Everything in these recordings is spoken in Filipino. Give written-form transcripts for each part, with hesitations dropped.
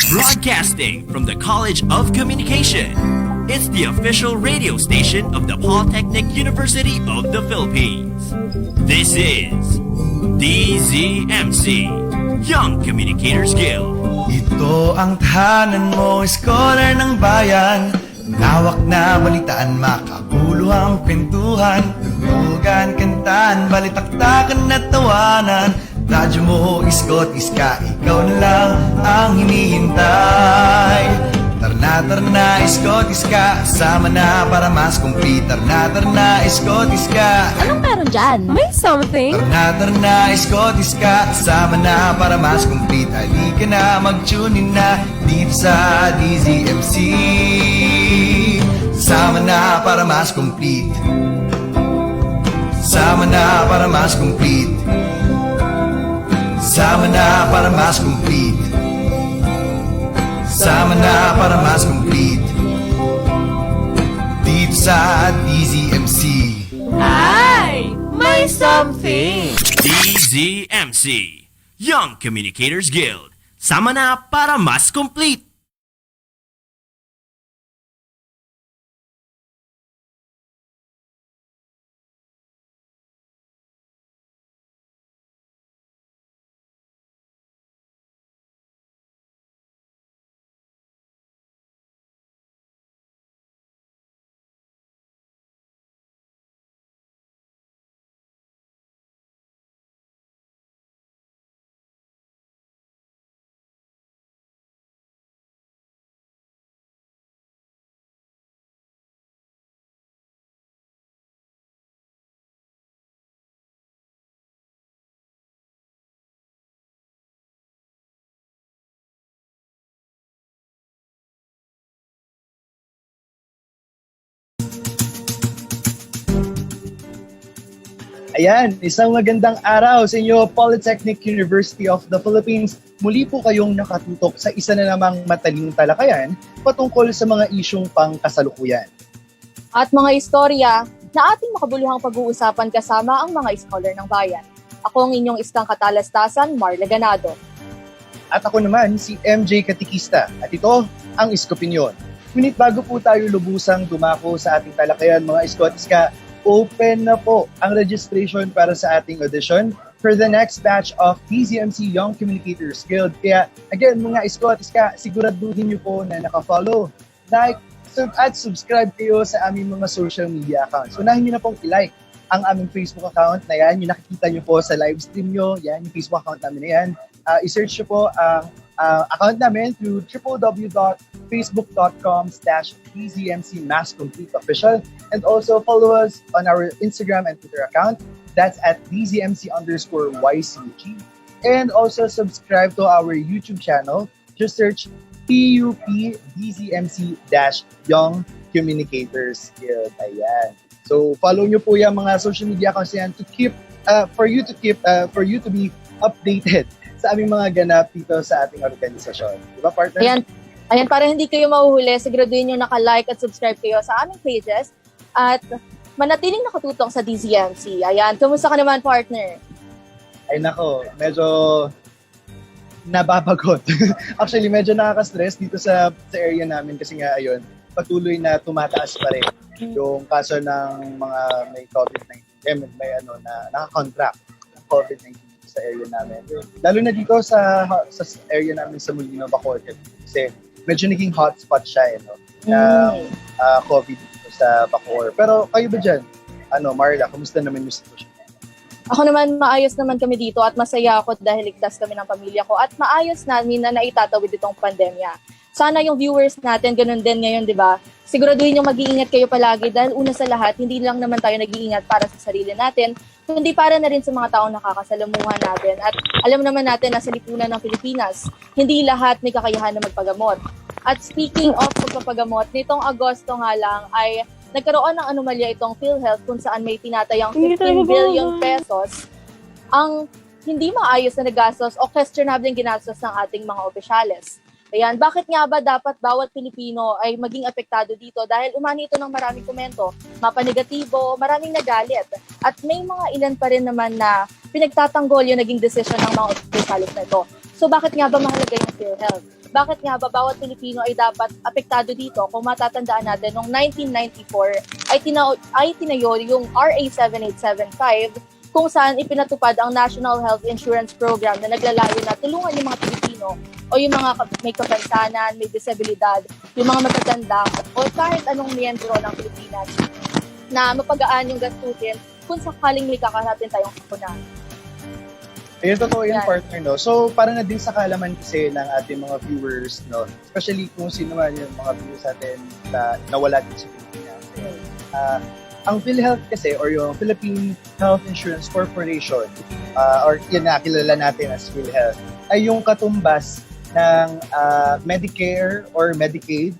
Broadcasting from the College of Communication. It's the official radio station of the Polytechnic University of the Philippines. This is DZMC, Young Communicators Guild. Ito ang tahanan mo, scholar ng bayan. Nawak na balitaan, makakuluhang kwentuhan. Tugtugan, kantahan, balitaktakan at tawanan. Radyo mo, iskot, iska, ikaw na lang ang hinihintay. Tarna, iskot, iska, sama na para mas complete. Tarna, iskot, iska. Anong meron dyan? May something? Tarna, iskot, iska, sama na para mas complete. Halika na, mag-tune in na dito sa DZMC. Sama na para mas complete. Sama na para mas complete. Sama na para mas complete. Sama na para mas complete. Dito sa DZMC. Ay! May something! DZMC, Young Communicators Guild. Sama na para mas complete. Ayan, isang magandang araw sa inyo, Polytechnic University of the Philippines. Muli po kayong nakatutok sa isa na namang matalinong talakayan patungkol sa mga isyong pangkasalukuyan. At mga istorya na ating makabuluhang pag-uusapan kasama ang mga scholar ng bayan. Ako ang inyong iskang katalastasan, Marla Ganado. At ako naman, si MJ Katikista. At ito ang Iskopinyon. Ngunit bago po tayo lubusang dumako sa ating talakayan, mga Iskotiska, open na po ang registration para sa ating audition for the next batch of DZMC Young Communicators Guild. Kaya, again, mga Iskotiska, siguraduhin niyo po na naka-follow, like, at subscribe kayo sa aming mga social media accounts. Unahin niyo na pong i-like ang aming Facebook account na yan. Yung nakikita niyo po sa live stream niyo, yan, yung Facebook account namin na yan. I-search niyo po ang account namin through www.facebook.com/DZMCMassCompleteOfficial, and also follow us on our Instagram and Twitter account. That's at DZMC_YCG. And also subscribe to our YouTube channel. Just search PUP-DZMC-Young Communicators Guild. Ayan. So follow nyo po yung mga social media accounts yan to keep for you to be updated sa aming mga ganap dito sa ating organisasyon. Diba, partner? Ayan, para hindi kayo mahuhuli, siguraduhin nyo naka-like at subscribe kayo sa aming pages at manatiling nakatutok sa DZMC. Ayan, kumusta ka naman, partner? Ay nako, medyo nababagot. Actually, medyo nakaka-stress dito sa area namin kasi nga, ayun, patuloy na tumataas pa rin yung kaso ng mga may COVID-19, may naka-contract ng COVID-19 sa area namin. Lalo na dito sa area namin sa Molino, Bacoor. Kasi medyo naging hotspot siya, COVID dito sa Bacoor. Pero kayo ba dyan? Marla, kumusta naman yung sitwasyon? Ako naman, maayos naman kami dito at masaya ako dahil ligtas kami ng pamilya ko at maayos namin na naitatawid itong pandemya. Sana yung viewers natin, ganun din ngayon, di ba? Siguraduhin yung mag-iingat kayo palagi dahil una sa lahat, hindi lang naman tayo nag-iingat para sa sarili natin, kundi para na rin sa mga taong nakakasalamuhan natin. At alam naman natin na sa lipunan ng Pilipinas, hindi lahat may kakayahan na magpagamot. At speaking of pagpapagamot, nitong Agosto nga lang ay nagkaroon ng anomalya itong PhilHealth kung saan may tinatayang 15 billion pesos ang hindi maayos na nagastos o questionable ginastos ng ating mga opisyales. Ayan, bakit nga ba dapat bawat Pilipino ay maging apektado dito? Dahil umani ito ng maraming komento, mapanegatibo, maraming nagalit. At may mga ilan pa rin naman na pinagtatanggol yung naging desisyon ng mga opisyalis na ito. So bakit nga ba mahalaga yung PhilHealth? bakit nga ba bawat Pilipino ay dapat apektado dito? Kung matatandaan natin, noong 1994 ay tinayo yung RA 7875 kung saan ipinatupad ang National Health Insurance Program na naglalayo na tulungan yung mga Pilipino o yung mga may kapansanan, may disabilidad, yung mga matatanda o kahit anong miyembro ng Pilipinas na mapagaan yung gastusin kung sakaling may kakarating tayong kapuna. Ayun, totoo yung Yan. partner, no? So, para na din sa kaalaman kasi ng ating mga viewers, no? Especially kung sino man yung mga viewers natin na nawala din sa Pilipinas. Ang PhilHealth kasi, or yung Philippine Health Insurance Corporation, or yun na, kilala natin as PhilHealth, ay yung katumbas ng Medicare or Medicaid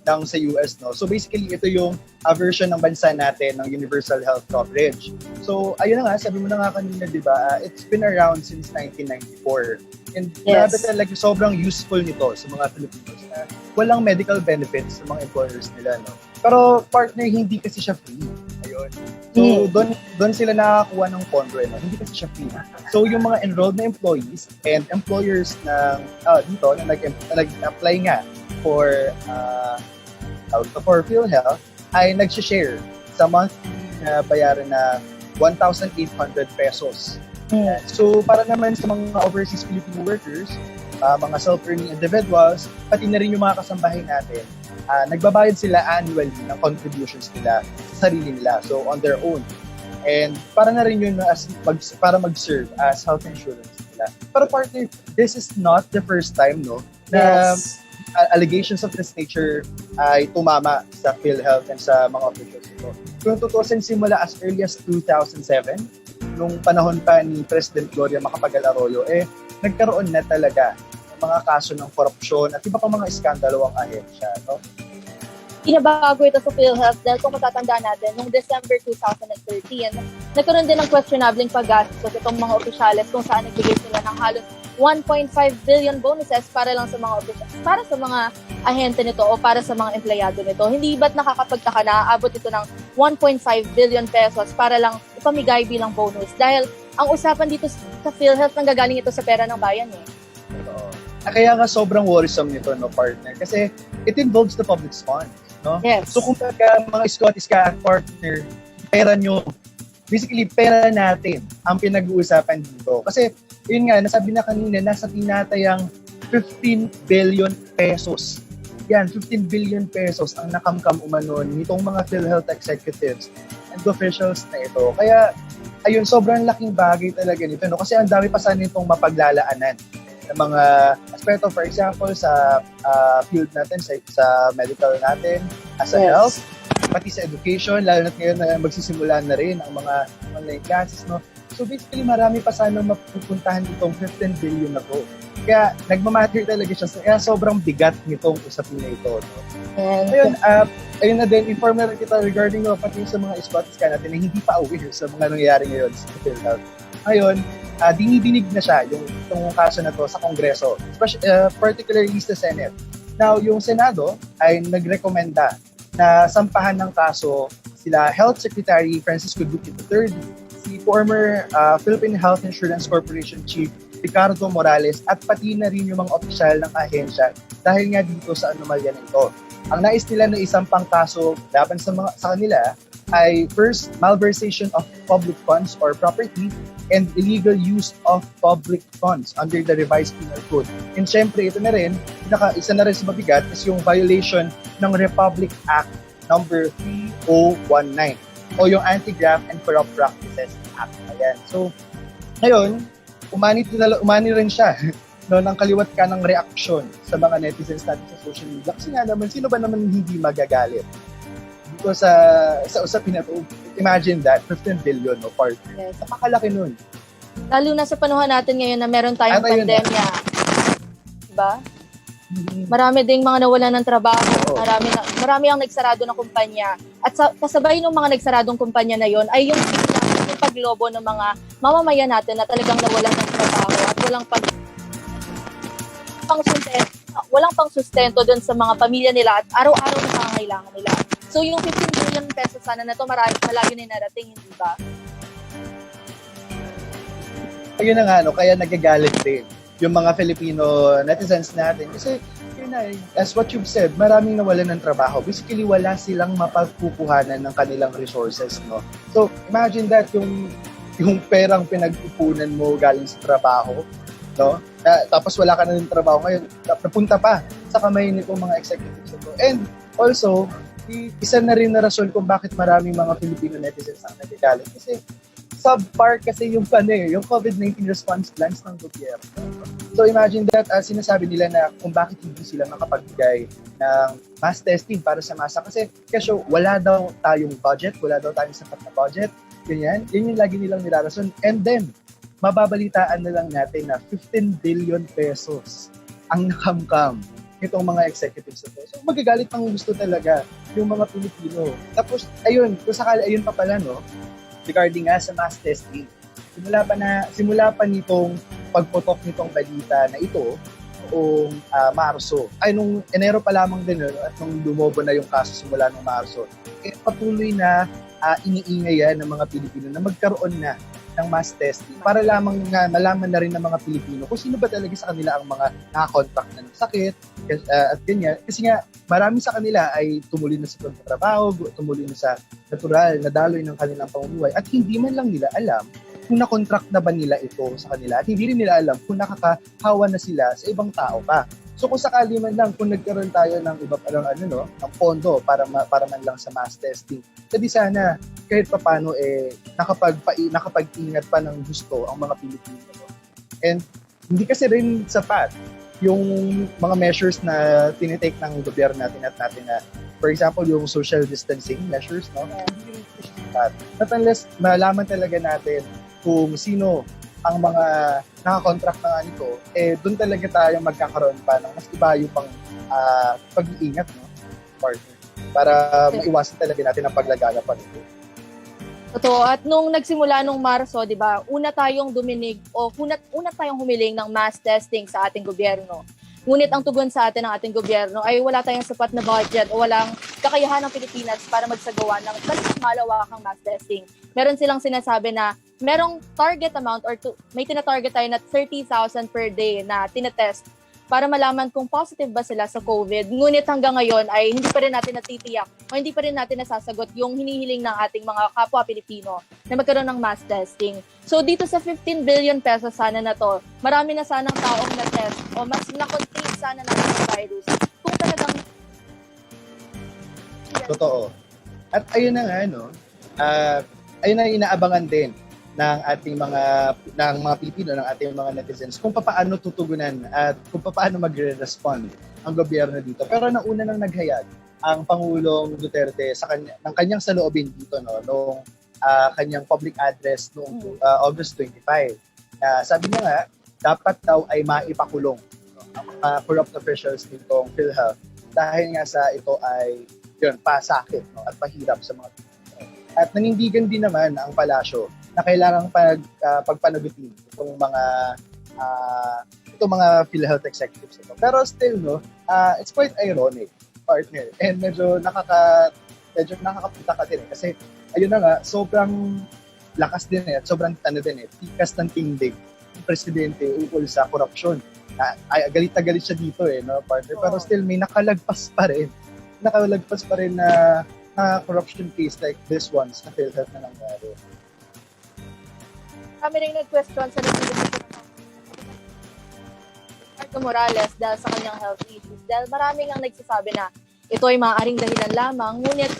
ng sa US, no? So basically, ito yung version ng bansa natin ng universal health coverage. So, ayun na nga, sabi mo na nga kanina, di ba, it's been around since 1994. And Yes. grabe talaga, sobrang useful nito sa mga Filipinos na walang medical benefits sa mga employers nila, no? Pero partner, hindi kasi siya free. Ayun. So, doon sila nakakakuha ng pondo, no? Hindi kasi siya free. So, yung mga enrolled na employees and employers na dito, na nag-apply nga for PhilHealth, ay nag-share sa monthly na bayaran na 1,800 pesos. So, para naman sa mga overseas Filipino workers, mga self-earning individuals, pati na rin yung mga kasambahay natin, nagbabayad sila annually ng contributions nila sa sarili nila, so on their own. And para na rin yun para mag-serve as health insurance nila. Pero partner, this is not the first time, no, na Yes. allegations of this nature ay tumama sa PhilHealth and sa mga officials nito. Kung tutusin, simula as early as 2007, nung panahon pa ni President Gloria Macapagal-Arroyo, nagkaroon na talaga ng mga kaso ng korupsyon at iba pa mga iskandalo ang ahensya, no? Pinabago ito sa PhilHealth dahil kung matatandaan natin, noong December 2013, nagkaroon din ng questionableng paggastos itong mga opisyales kung saan nagbigay sila ng halos 1.5 billion bonuses para lang sa mga para sa mga ahente nito o para sa mga empleyado nito. Hindi ba't nakakapagtaka na aabot ito ng 1.5 billion pesos para lang ipamigay bilang bonus? Dahil ang usapan dito sa PhilHealth nanggagaling ito sa pera ng bayan eh. Kaya nga sobrang worrisome nito, no, partner, kasi it involves the public's funds, no? Yes. So kung mga Scottish ka partner, pera nyo, basically pera natin ang pinag-uusapan dito. Kasi yun nga, nasabi na kanina, nasa tinatayang 15 billion pesos. Yan, 15 billion pesos ang nakamkam umano nitong mga PhilHealth executives and officials na ito. Kaya, ayun, sobrang laking bagay talaga nito, no? Kasi ang dami pa sana nitong mapaglalaanan ng mga aspeto, for example, sa field natin, sa medical natin, as a Yes. health, pati sa education, lalo na ngayon na magsisimula na rin ang mga online classes, no? So basically, marami pa sana mapupuntahan itong 15 billion na to. Kaya nagmamatter talaga siya. Kaya sobrang bigat nitong usapin na ito, no? And Ayun na din, inform na rin kita regarding pati sa mga Scottish ka natin na hindi pa aware sa mga nangyayari ngayon sa PhilHealth. Ngayon, dinidinig na siya itong kaso na to sa Kongreso, particularly sa Senate. Now, yung Senado ay nagrekomenda na sampahan ng kaso sila Health Secretary Francisco Duque III, si former Philippine Health Insurance Corporation Chief Ricardo Morales at pati na rin yung mga opisyal ng ahensya dahil nga dito sa anomalya na ito. Ang nais nila na isampang kaso laban sa kanila ay first, malversation of public funds or property and illegal use of public funds under the revised penal code. And syempre, ito na rin, isa na rin sa mabigat is yung violation ng Republic Act number 3019 o yung Anti-Graft and Corrupt Practices Act. Ayan. So, ngayon, umani rin siya no, ng kaliwat ka ng reaksyon sa mga netizens natin sa social media. Kasi nga naman, sino ba naman hindi magagalit? Dito sa usapin na to, imagine that, 15 billion, no, partner. Yes. Napakalaki nun. lalo na sa panahon natin ngayon na meron tayong Ano yun? pandemya. Diba? Marami ding mga nawalan ng trabaho, Oo. marami ang nagsarado ng kumpanya. At kasabay ng mga nagsaradong kumpanya na yon ay yung paglobo ng mga mamamayan natin na talagang nawalan ng trabaho at walang pang sustento doon sa mga pamilya nila at araw-araw na pangangailangan nila. So yung 15 billion pesos sana na to malayo na narating, hindi ba? Ayun na nga, no, kaya nagagalit din yung mga Filipino netizens natin. Kasi, yun na, as what you've said, maraming nawalan ng trabaho. Basically, wala silang mapagkukuhanan ng kanilang resources, no? So, imagine that yung perang pinag-ipunan mo galing sa trabaho, no? Tapos wala ka na ng trabaho ngayon, napunta pa sa kamay nitong mga executives ito. And also, isa na rin na rason kung bakit maraming mga Filipino netizens ang nagagalit. Kasi subpar kasi yung yung COVID-19 response plans ng gobyerno. So imagine that, sinasabi nila na kung bakit hindi sila makapagbigay ng mass testing para sa masa. Kasi wala daw tayong budget, wala daw tayong sapat na budget. Ganyan. Yun yung lagi nilang nilarason. And then, mababalitaan na lang natin na 15 billion pesos ang nakamkam itong mga executives ito. So magagalit pang gusto talaga yung mga Pilipino. Tapos, ayun, kung sakali, ayun pa pala, no? Regarding nga sa mass testing. Simula pa nitong pagputok nitong balita na ito noong Marso. Ay, nung Enero pa lamang din, at nung lumobo na yung kaso simula nung Marso, patuloy na iniingay yan ng mga Pilipino na magkaroon na ng mass testing para lamang nga malaman na rin ng mga Pilipino kung sino ba talaga sa kanila ang mga nakakontact na ng sakit at ganyan. Kasi nga, marami sa kanila ay tumuli na sa pagtatrabaho, tumuli na sa natural na daloy ng kanilang pamumuhay at hindi man lang nila alam kung na-contract na ba nila ito sa kanila at hindi rin nila alam kung nakakahawa na sila sa ibang tao pa. So kung sakali man lang, kung nagkaroon tayo ng iba pa lang ng pondo para man lang sa mass testing, kasi sana kahit paano nakapag-ingat pa ng gusto ang mga Pilipino. And hindi kasi rin sapat yung mga measures na tinitake ng gobyerno natin na, for example, yung social distancing measures, no? Hindi rin sapat. Not unless malaman talaga natin kung sino ang mga nakakontract na nito, doon talaga tayo magkakaroon pa ng mas iba yung pang pag-iingat, no, partner, para maiwasan talaga natin ang paglagagapan nito. Totoo. At nung nagsimula nung Marso, di ba, una tayong humiling ng mass testing sa ating gobyerno. Ngunit ang tugon sa atin ng ating gobyerno ay wala tayong sapat na budget o walang kakayahan ng Pilipinas para magsagawa ng mas malawakang mass testing. Meron silang sinasabi na merong target amount may tinatarget tayo na 30,000 per day na tinetest para malaman kung positive ba sila sa COVID. Ngunit hanggang ngayon ay hindi pa rin natin natitiyak o hindi pa rin natin nasasagot yung hinihiling ng ating mga kapwa Pilipino na magkaroon ng mass testing. So dito sa 15 billion pesos sana na to, marami na sanang taong na-test o mas na-contain sana natin ang virus. Kung talagang... Totoo. At ayun na nga, no? Ayun na inaabangan din ng ating mga Pilipino, ng ating mga netizens kung paano tutugunan at kung paano magre-respond ang gobyerno dito. Pero nauna nang naghayag ang Pangulong Duterte ng kanyang saloobin dito, no, nung kanyang public address noong August 25. Sabi niya nga, dapat daw ay maipakulong, no, ang mga corrupt officials nitong PhilHealth dahil nga sa ito ay pasakit, no, at pahirap sa mga Pilipino. At nanindigan din naman ang palasyo na kailangang pagpanagutin itong mga PhilHealth executives ito. Pero still, no, it's quite ironic, partner. And medyo nakakapunta ka din. Kasi, ayun na nga, sobrang lakas din at sobrang tikas ng tindig ng presidente ukol sa korupsyon. Galit na galit siya dito, no, partner. Pero still, may nakalagpas pa rin na corruption case like this one sa PhilHealth na nangyari. Kami rin nag-question sa Ricardo Morales dahil sa kanyang health issues. Dahil maraming ang nagsasabi na ito ay maaaring dahilan lamang, ngunit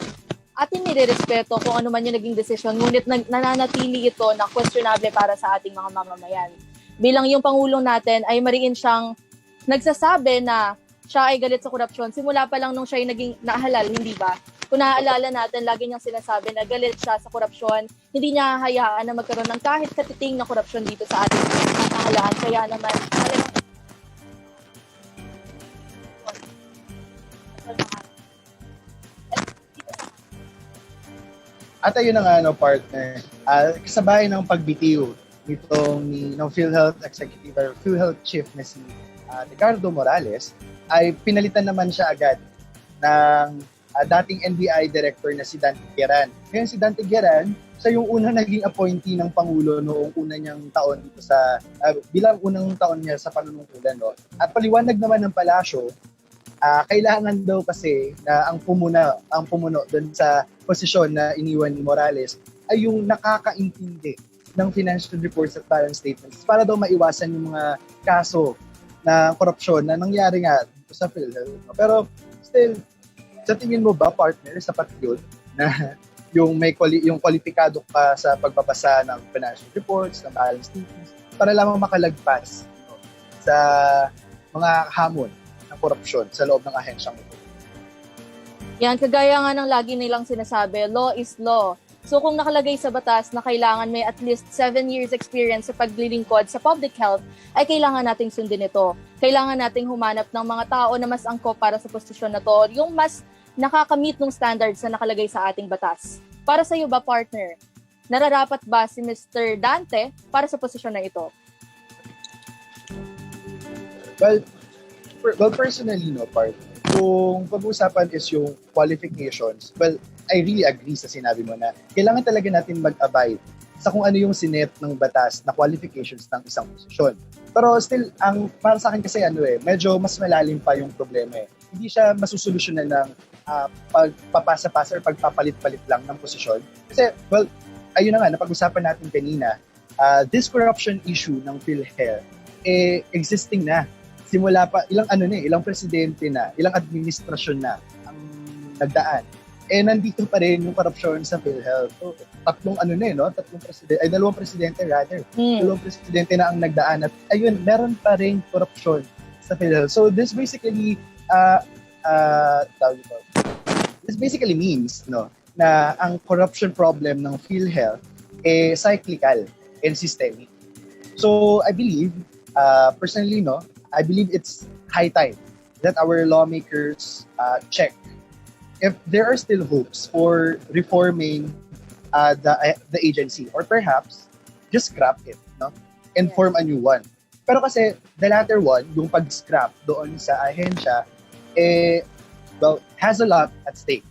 atin nire-respeto kung ano man yung naging desisyon, ngunit nananatili ito na questionable para sa ating mga mamamayan. Bilang yung Pangulong natin ay mariin siyang nagsasabi na siya ay galit sa korupsyon. Simula pa lang nung siya ay naging nahalal, hindi ba? Kung naaalala natin, lagi niyang sinasabi na galit siya sa korupsyon, hindi niya hahayaan na magkaroon ng kahit katiting na korupsyon dito sa ating nahalaan. Kaya naman, At ayun na nga, no, partner, kasabay ng pagbitiw ng PhilHealth Executive or PhilHealth Chief na si Ricardo Morales, ay pinalitan naman siya agad ng dating NBI director na si Dante Gueran. Ngayon si Dante Gueran, siya yung unang naging appointee ng Pangulo noong una niyang taon dito sa, bilang unang taon niya sa panunungkulan. No? At paliwanag naman ng palasyo, kailangan daw kasi na ang pumuno doon sa posisyon na iniwan ni Morales ay yung nakakaintindi ng financial reports at balance statements para daw maiwasan yung mga kaso na korupsyon na nangyari nga sa PhilHealth. Pero still, sa tingin mo ba, partner, sapat yun na yung yung kwalipikado ka sa pagbabasa ng financial reports, ng balance statements, para lamang makalagpas sa mga hamon ng korupsyon sa loob ng ahensyang ito? Yan, kagaya nga ng lagi nilang sinasabi, law is law. So kung nakalagay sa batas na kailangan may at least 7 years experience sa paglilingkod sa public health, ay kailangan nating sundin ito. Kailangan nating humanap ng mga tao na mas angkop para sa posisyon na to, yung mas nakakamit ng standards na nakalagay sa ating batas. Para sa iyo ba, partner? Nararapat ba si Mr. Dante para sa posisyon na ito? Well, personally, no, partner, kung pag-uusapan is yung qualifications, well, I really agree sa sinabi mo na kailangan talaga natin mag-abide sa kung ano yung sinet ng batas na qualifications ng isang posisyon. Pero still, para sa akin kasi medyo mas malalim pa yung problema eh. Hindi siya masusolusyonan ng pagpapasa-pasa or pagpapalit-palit lang ng posisyon. Kasi, well, ayun na nga, napag-usapan natin kanina, this corruption issue ng PhilHealth, existing na. Simula pa, ilang presidente na, ilang administrasyon na ang nagdaan. Nandito pa rin yung corruption sa PhilHealth. So, dalawang presidente rather. Dalawang presidente na ang nagdaan. At ayun, meron pa rin corruption sa PhilHealth. So this basically, this basically means na ang corruption problem ng PhilHealth cyclical and systemic. So I believe, personally, I believe it's high time that our lawmakers check if there are still hopes for reforming the agency, or perhaps just scrap it, and form a new one. Pero kasi the latter one, yung pag-scrap doon sa ahensya, has a lot at stake.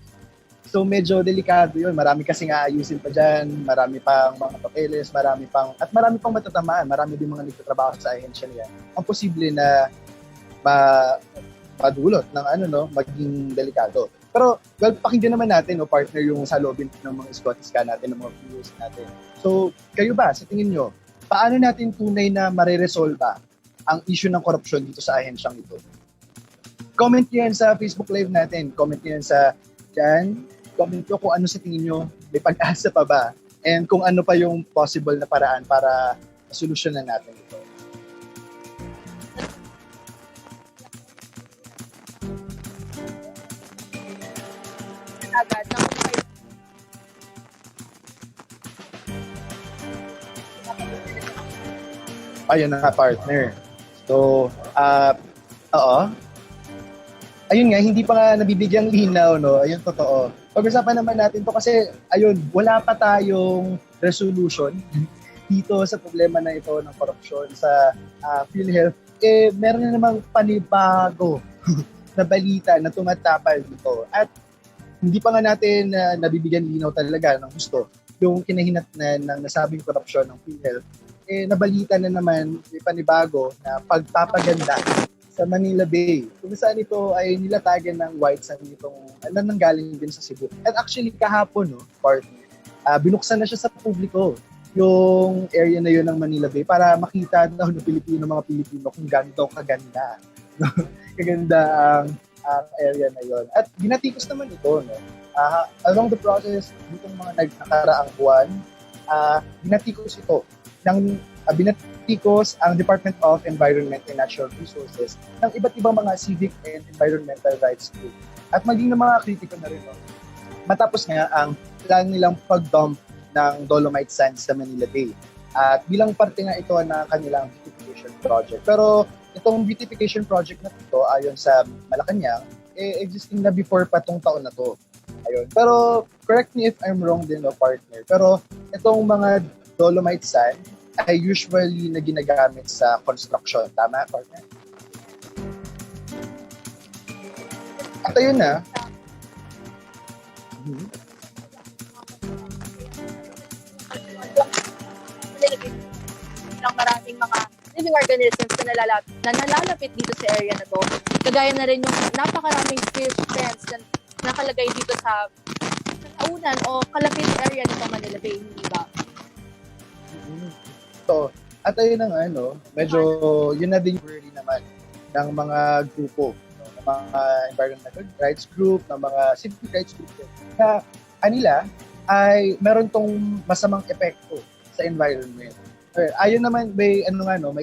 So medyo delikado yun. Marami kasing aayusin pa dyan, marami pang mga papeles, marami pang matatamaan, marami din mga nagtatrabaho sa ahensya niya. Ang posible na madulot ng maging delikado. Pero, well, pakinggan naman natin, partner, yung salobin ng mga Scottiska natin, ng mga viewers natin. So, kayo ba, sa tingin nyo, paano natin tunay na mareresolba ang issue ng korupsyon dito sa ahensyang ito? Comment nyo yan sa Facebook Live natin. Comment nyo yan comment nyo kung ano sa tingin nyo, may pag-asa pa ba? And kung ano pa yung possible na paraan para solusyonan natin ito. Agad na Ayun na, partner. So, ayun nga, hindi pa nga nabibigyang linaw, Ayun, totoo. Pag-usapan naman natin to kasi, ayun, wala pa tayong resolution dito sa problema na ito ng korupsyon sa PhilHealth. Meron na namang panibago na balita na tumatapal dito. At hindi pa nga natin nabibigyan linaw talaga ng gusto yung kinahinatnan ng nasabing korupsyon ng PhilHealth. Nabalita na naman may panibago na pagpapaganda sa Manila Bay. Kung saan ito ay nilatagan ng white sand nitong nanggaling din sa Cebu. At actually kahapon, partner, binuksan na siya sa publiko yung area na yun ng Manila Bay para makita daw ng mga Pilipino kung gaano kaganda. Kaganda ang area na yon. At ginatikos naman ito, along the process, ditong mga nakaraang buwan, ginatikos ito binatikos ang Department of Environment and Natural Resources ng iba't ibang mga civic and environmental rights group. At maging ng mga kritiko na rin. Matapos nga ang plan nilang pag-dump ng dolomite sand sa Manila Bay. At bilang parte nga ito na kanilang beautification project. Pero itong beautification project na ito, ayon sa Malacanang, existing na before pa tong taon na to. Ayun. Pero correct me if I'm wrong din, partner. Pero itong mga dolomite sand ay usually na ginagamit sa construction. Tama, partner? At ayun na, Mhm. ng maraming mga living organisms na nalalapit dito sa area na to. Kagaya na rin yung napakaraming fish pens na nakalagay dito sa kaunan o kalapit area nito Manila Bay, hindi ba? So, at ayun ang medyo yun na din yung worry naman ng mga grupo, ng mga environmental rights group, ng mga civic rights group na kanila ay meron tong masamang epekto sa environment. Ayun naman may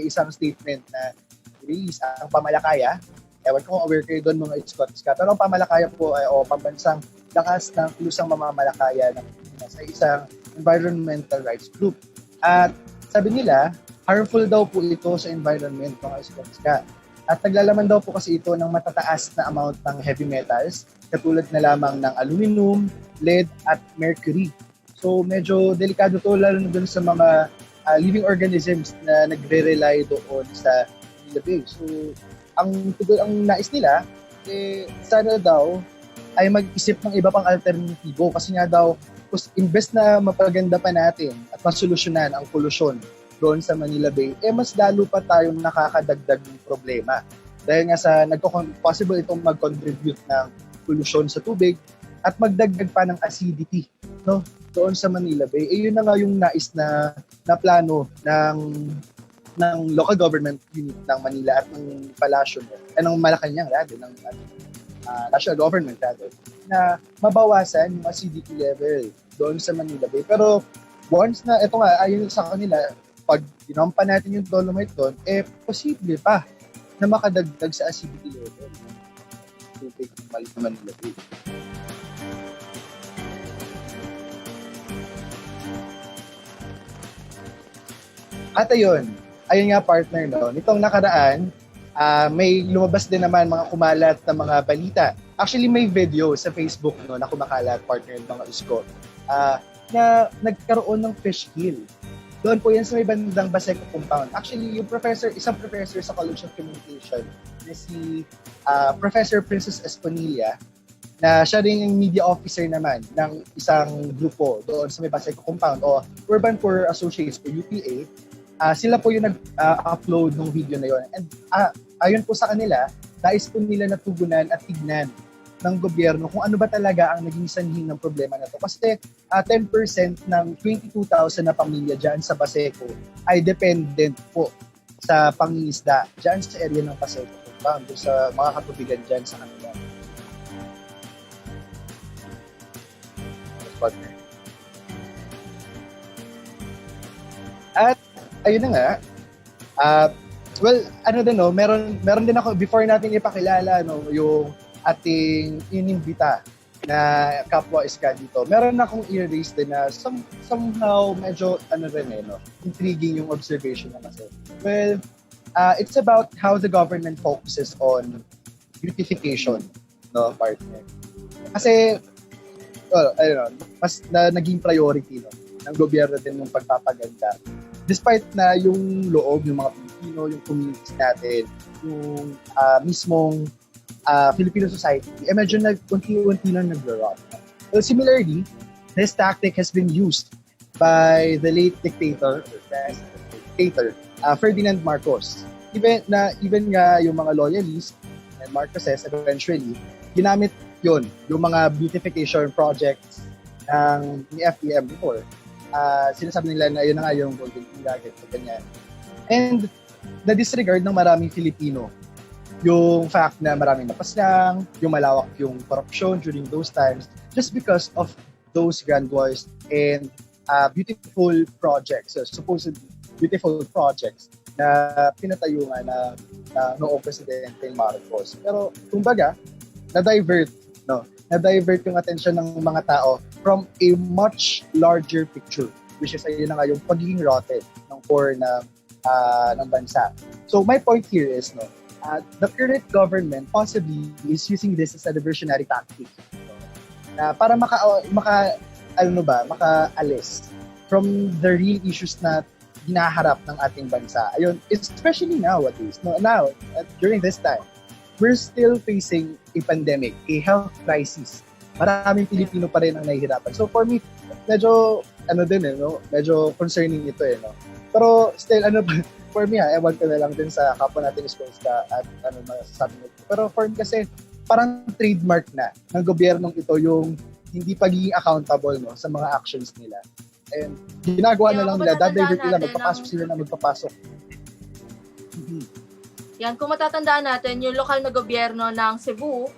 isang statement na release ang Pamalakaya. Ewan ko kung aware kayo doon mga Scots ka. Pero ang Pamalakaya po ay pambansang lakas ng kilusang mamamalakaya ng Pilipinas ay isang environmental rights group. At sabi nila, harmful daw po ito sa environment mga Scots ka. At naglalaman daw po kasi ito ng matataas na amount ng heavy metals katulad na lamang ng aluminum, lead at mercury. So medyo delikado to lalo na doon sa mga living organisms na nagre-rely doon sa Manila Bay. So, ang nais nila, sana daw ay mag-isip ng iba pang alternatibo kasi nga daw, imbes na mapaganda pa natin at masolusyonan ang polusyon doon sa Manila Bay, mas lalo pa tayong nakakadagdag ng problema. Dahil nga possible itong mag-contribute ng polusyon sa tubig at magdagdag pa ng acidity, no? Doon sa Manila Bay, yun na nga yung nais na plano ng local government unit ng Manila at ng Palasyo ng Malacanang ng national government na mabawasan yung acidity level doon sa Manila Bay. Pero once na ito nga ayon sa kanila, pag dinampa natin yung dolomite doon, posible pa na makadagdag sa acidity level ng tubig ng Manila Bay. At ayun nga partner, nitong nakaraan, may lumabas din naman mga kumalat na mga balita. Actually, may video sa Facebook na kumakalat, partner ng mga Isko, na nagkaroon ng fish kill. Doon po yan sa may bandang Baseco compound. Actually, isang professor sa College of Communication, na si Professor Princess Esponilla, na siya rin yung media officer naman ng isang grupo doon sa may Baseco compound o Urban Poor Associates o UPA. Sila po yung nag-upload ng video na yun. And ayon po sa kanila, nais po nila natugunan at tignan ng gobyerno kung ano ba talaga ang naging sanhi ng problema na to. Kasi 10% ng 22,000 na pamilya dyan sa Baseco ay dependent po sa pangingisda dyan sa area ng Baseco compound, sa mga katubigan dyan sa kanila. At ayun na nga, meron din ako, before natin ipakilala yung ating inimbita na kapwa Iska dito, meron akong i-raise din na somehow medyo intriguing yung observation na kasi. Well, it's about how the government focuses on beautification, partner. Kasi, mas naging priority ng gobyerno din yung pagpapaganda. Despite na yung loob, yung mga Pilipino, yung communities natin, yung mismong Filipino society, medyo unti-unti lang nag-rot. Well, similarly, this tactic has been used by the late dictator, Ferdinand Marcos. Even nga yung mga loyalists and Marcoses eventually, ginamit yun, yung mga beautification projects ni FDM before. Sinasabi nila na yun na nga yung golden nugget, ganyan. And na-disregard ng maraming Filipino yung fact na maraming napaslang, yung malawak yung corruption during those times, just because of those grandiose and beautiful projects, supposedly beautiful projects na pinatayo nga na noong Presidente Marcos. Pero kumbaga, na-divert yung atensyon ng mga tao from a much larger picture, which is ayun na nga yung pagiging rotted ng core ng bansa. So my point here is the current government possibly is using this as a diversionary tactic na para makaalis from the real issues na hinaharap ng ating bansa. Ayun, especially nowadays, during this time, we're still facing a pandemic, a health crisis maraming Pilipino pa rin ang nahihirapan. So for me, medyo, medyo concerning ito no. Pero still, for me ewan ko na lang din sa kapwa natin schools at masasabi nito. Pero for me kasi, parang trademark na ng gobyernong ito yung hindi pagiging accountable sa mga actions nila. And ginagawa na lang nila, dadivert nila, magpapasok. Yan, kung matatandaan natin, yung lokal na gobyerno ng Cebu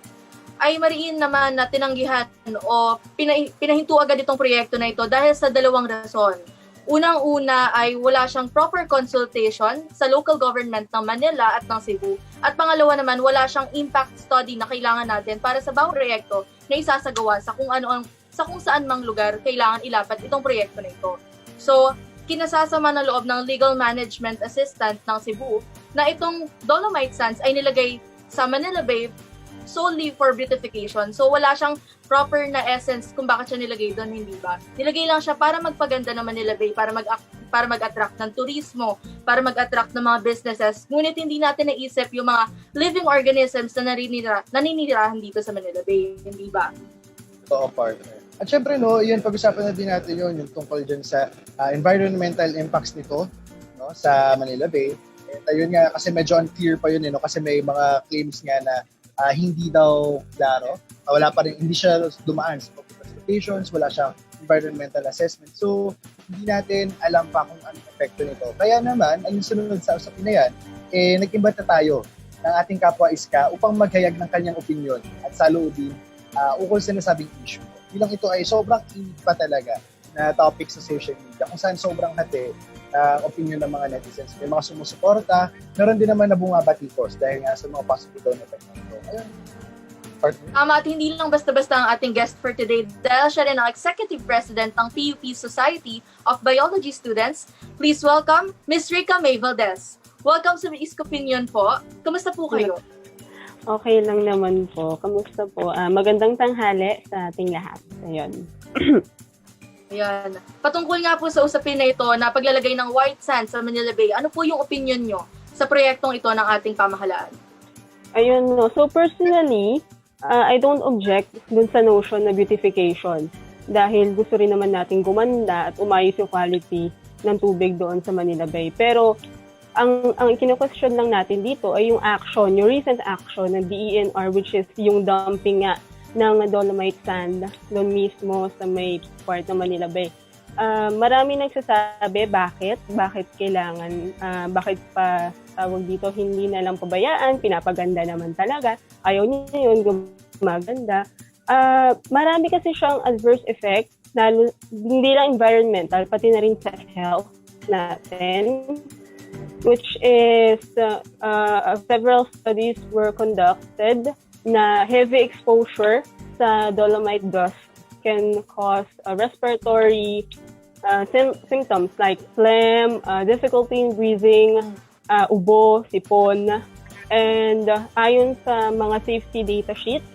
ay mariin naman na tinanggihan o pinahinto agad itong proyekto na ito dahil sa dalawang rason. Unang-una ay wala siyang proper consultation sa local government ng Manila at ng Cebu. At pangalawa naman, wala siyang impact study na kailangan natin para sa bawat proyekto na isasagawa sa kung saan mang lugar kailangan ilapat itong proyekto na ito. So, kinasasama ng loob ng Legal Management Assistant ng Cebu na itong Dolomite Sands ay nilagay sa Manila Bay solely for beautification. So, wala siyang proper na essence kung bakit siya nilagay doon, hindi ba? Nilagay lang siya para magpaganda ng Manila Bay, para mag-attract ng turismo, para mag-attract ng mga businesses. Ngunit hindi natin naisip yung mga living organisms na naninirahan dito sa Manila Bay, hindi ba? Oo, partner. At syempre, yun, pag-usapan na din natin yung tungkol dyan sa environmental impacts nito sa Manila Bay. And ayun nga, kasi medyo unclear pa yun, kasi may mga claims nga na hindi daw klaro. Wala pa rin, hindi siya dumaan sa public consultations, wala siyang environmental assessment. So, hindi natin alam pa kung anong epekto nito. Kaya naman, ang sunod sa usapin na yan, nag-imbata tayo ng ating kapwa iska upang maghayag ng kanyang opinion at saloobin ukol sa nasabing issue. Bilang ito ay sobrang init pa talaga na topic sa social media, kung saan sobrang hati opinion ng mga netizens. May mga sumusuporta, meron din naman na bungabatikos dahil nga sa mga positive na effect nito. Ayun. At hindi lang basta-basta ang ating guest for today dahil siya rin ang Executive President ng PUP Society of Biology Students. Please welcome Ms. Rica May Valdez. Welcome sa Isko Opinion po. Kamusta po kayo? Okay lang naman po. Kamusta po? Magandang tanghali sa ating lahat. Ayun. Ayan. Patungkol nga po sa usapin na ito na paglalagay ng white sand sa Manila Bay, ano po yung opinion nyo sa proyektong ito ng ating pamahalaan? Ayun, so personally, I don't object dun sa notion na beautification dahil gusto rin naman natin gumanda at umayos yung quality ng tubig doon sa Manila Bay. Pero ang kino-question lang natin dito ay yung action, yung recent action ng DENR, which is yung dumping nga ng Dolomite Sand doon mismo sa may part ng Manila Bay. Marami nagsasabi bakit kailangan, bakit pa tawag dito, hindi na lang pabayaan, pinapaganda naman talaga, ayaw niya yun, gumaganda. Marami kasi siyang adverse effect, hindi lang environmental, pati na rin sa health natin, which is several studies were conducted na heavy exposure sa dolomite dust can cause respiratory symptoms like phlegm, difficulty in breathing, ubo, sipon. And ayon sa mga safety data sheet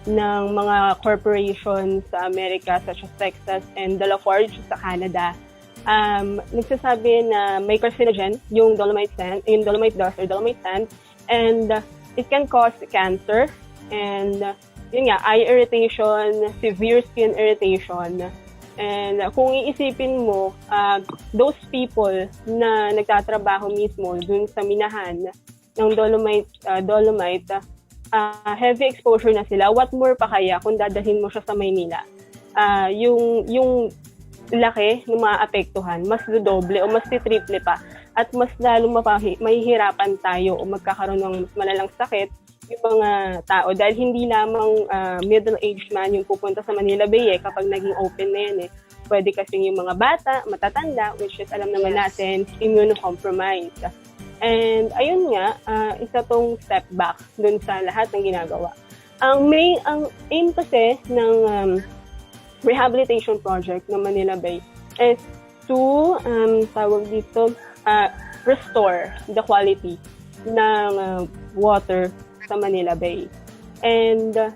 ng mga corporations sa Amerika such as Texas and the Lafarge sa Canada, nagsasabi na may carcinogen yung dolomite dust or dolomite sand, and it can cause cancer and yun nga, eye irritation, severe skin irritation. And kung iisipin mo, those people na nagtatrabaho mismo dun sa minahan ng dolomite, heavy exposure na sila, what more pa kaya kung dadalhin mo siya sa Maynila? Yung laki ng mga apektuhan, mas dodoble o mas triple pa, at mas lalong mahihirapan tayo o magkakaroon ng mas malalang sakit yung mga tao dahil hindi lamang middle-aged man yung pupunta sa Manila Bay kapag naging open na yan Pwede kasi yung mga bata, matatanda, which is alam naman natin, immunocompromised. And ayun nga, isa tong step back dun sa lahat ng ginagawa. Ang aim kasi ng rehabilitation project ng Manila Bay is to, tawag dito, restore the quality ng water sa Manila Bay. And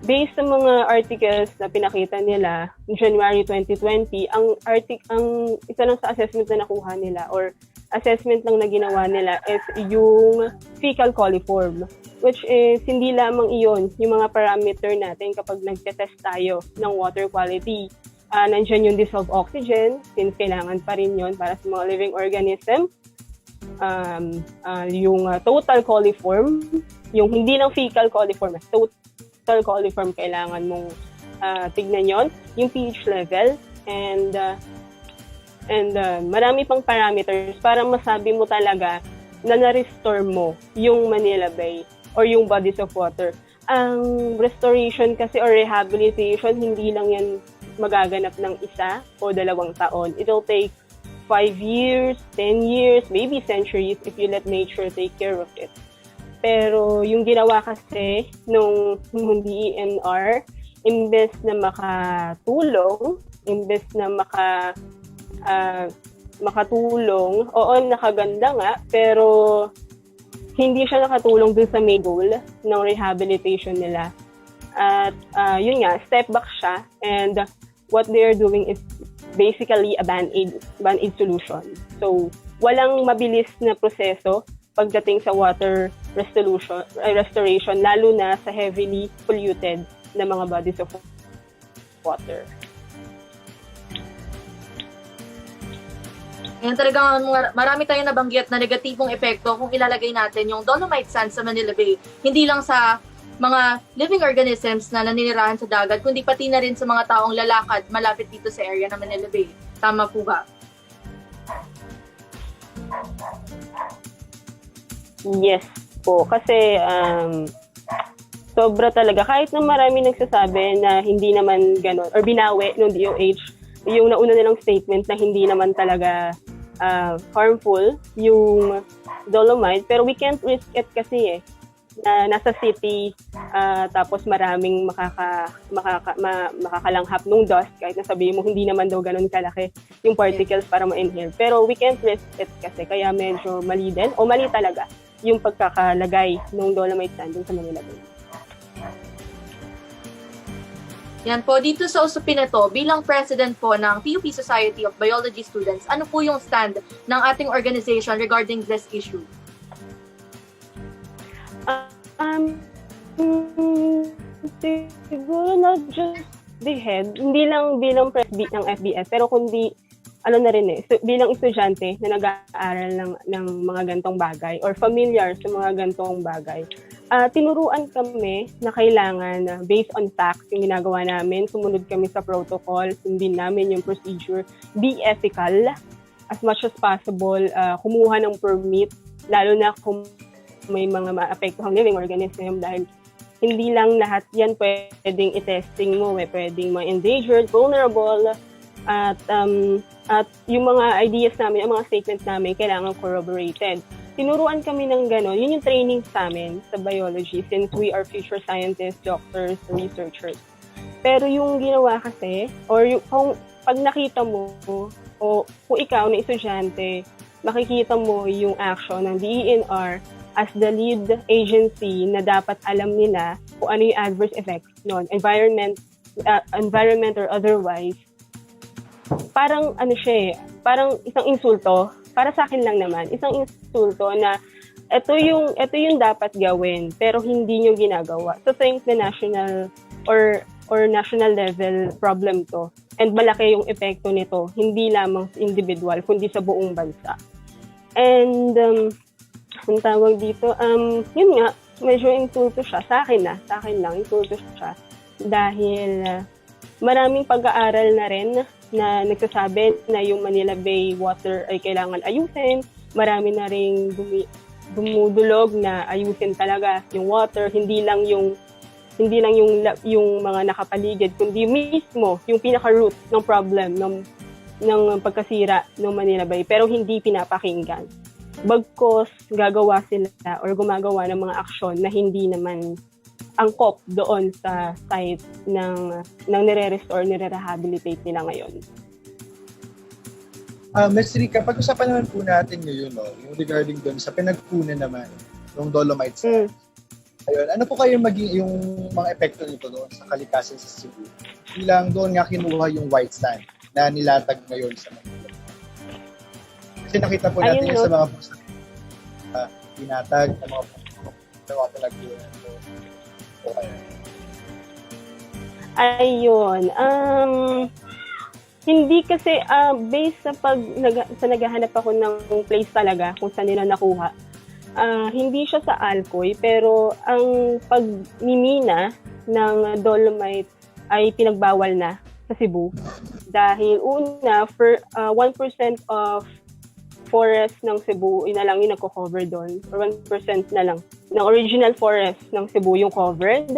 based sa mga articles na pinakita nila January 2020, ang isa lang sa assessment na nakuha nila or assessment lang na ginawa nila is yung fecal coliform, which is hindi lamang iyon yung mga parameter natin kapag nagte-test tayo ng water quality. Nandiyan yung dissolved oxygen, since kailangan pa rin yun para sa mga living organism. Yung total coliform, yung hindi lang fecal coliform, total coliform kailangan mong tignan yon, yung pH level, and marami pang parameters para masabi mo talaga na na-restore mo yung Manila Bay or yung bodies of water. Ang restoration kasi or rehabilitation, hindi lang yan magaganap ng 1 o 2 taon. It'll take 5 years, 10 years, maybe centuries if you let nature take care of it. Pero yung ginawa kasi nung DENR, imbes na makatulong, imbes na makatulong, oo, nakaganda nga, pero hindi siya nakatulong dun sa main goal ng rehabilitation nila. At yun nga, step back siya, and what they are doing is basically a band-aid solution. So, walang mabilis na proseso pagdating sa water restoration, lalo na sa heavily polluted na mga bodies of water. Yan talagang marami tayong nabanggit na negatibong epekto kung ilalagay natin yung dolomite sand sa Manila Bay. Hindi lang sa mga living organisms na naninirahan sa dagat, kundi pati na rin sa mga taong lalakad malapit dito sa area ng Manila Bay. Tama po ba? Yes po. Kasi sobra talaga. Kahit na marami nagsasabi na hindi naman ganon, or binawi ng DOH, yung nauna nilang statement na hindi naman talaga harmful yung dolomite. Pero we can't risk it kasi na nasa city, tapos maraming makakalanghap nung dust, kahit na sabihin mo hindi naman daw ganun kalaki yung particles para ma-inhale. Pero we can't risk it kasi, kaya medyo mali din, o mali talaga, yung pagkakalagay ng dolomite sand sa Manila Bay. Yan po, dito sa usapin na to, bilang president po ng PUP Society of Biology Students, ano po yung stand ng ating organization regarding this issue? Siguro not just the head, hindi lang bilang president ng FBS, pero kundi bilang estudyante na nag-aaral ng mga gantong bagay or familiar sa mga gantong bagay. Tinuruan kami na kailangan, based on facts, yung ginagawa namin, sumunod kami sa protocol, sundin namin yung procedure, be ethical as much as possible, kumuha ng permit, lalo na kung may mga maapektuhang living organism, dahil hindi lang lahat yan pwedeng i-testing mo, pwedeng mga endangered, vulnerable, at yung mga ideas namin, ang mga statements namin, kailangan corroborated. Tinuruan kami ng gano'n. Yun yung training sa amin sa biology, since we are future scientists, doctors, researchers. Pero yung ginawa kasi, or kung pag nakita mo, o kung ikaw na estudyante, makikita mo yung action ng DENR as the lead agency na dapat alam nila kung ano yung adverse effects nun, environment or otherwise. Parang parang isang insulto, para sa akin lang naman, isang insulto na ito yung dapat gawin pero hindi nyo ginagawa. So think na national or national level problem to, and malaki yung epekto nito, hindi lamang sa individual kundi sa buong bansa. And ang tawag dito, yun nga, medyo insulto siya sa akin lang insulto siya dahil maraming pag-aaral na rin na nagsasabi na yung Manila Bay water ay kailangan ayusin. Marami na ring dumudulog na ayusin talaga yung water, hindi lang yung mga nakapaligid, kundi mismo yung pinaka-root ng problem ng pagkasira ng Manila Bay, pero hindi pinapakinggan. Bagkos gagawa sila or gumagawa ng mga aksyon na hindi naman angkop doon sa site ng nire-restore, nire-rehabilitate nila ngayon. Ms. Rica, pag-usapan naman po natin ngayon, yung regarding doon sa pinagpunan naman ng dolomite sand. Ayun, ano po kayo yung mga epekto nito doon sa kalikasan sa Cebu? Bilang doon nga kinuha yung white sand na nilatag ngayon sa Manila. Kasi nakita po natin sa mga post tinatag ng mga may mga pinag-iwan po. Okay. Ayun. Hindi kasi, based sa naghahanap ako ng place talaga kung saan nila nakuha, hindi siya sa Alcoy, pero ang pagmimina ng dolomite ay pinagbawal na sa Cebu. Dahil una, 1% of forest ng Cebu, na lang yung nagko-cover doon. Or 1% na lang ng original forest ng Cebu yung covered.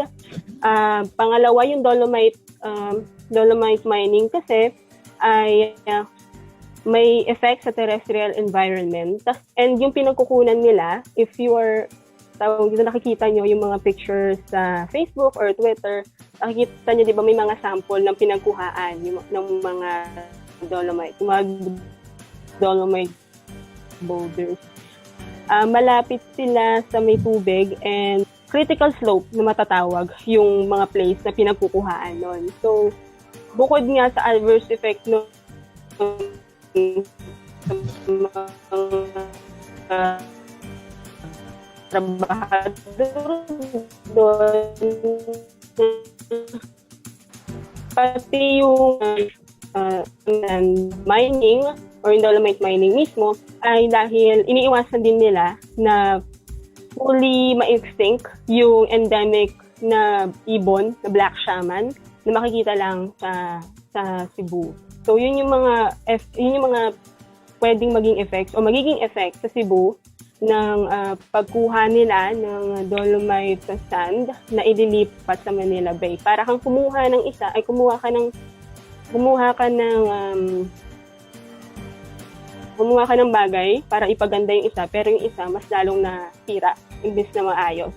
Pangalawa, yung dolomite mining kasi ay may effect sa terrestrial environment. And yung pinagkukunan nila, if you are, nakikita nyo yung mga pictures sa Facebook or Twitter, nakikita nyo, di ba, may mga sample ng pinagkuhaan ng mga dolomite, dolomite boulders. Malapit sila sa may tubig and critical slope na matatawag yung mga place na pinagkukuhaan nun. So, bukod nga sa adverse effect ng trabahador doon, pati yung mining or yung dolomite mining mismo ay dahil iniiwasan din nila na fully ma-extinct yung endemic na ibon, na black shaman, na makikita lang sa Cebu. So yun yung mga pwedeng maging effects o magiging effects sa Cebu ng pagkuha nila ng dolomite sand na ililipat sa Manila Bay. Para kang kumuha ng isa ay kumuha ka ng bagay para ipaganda yung isa, pero yung isa mas lalong nasira imbes na maayos.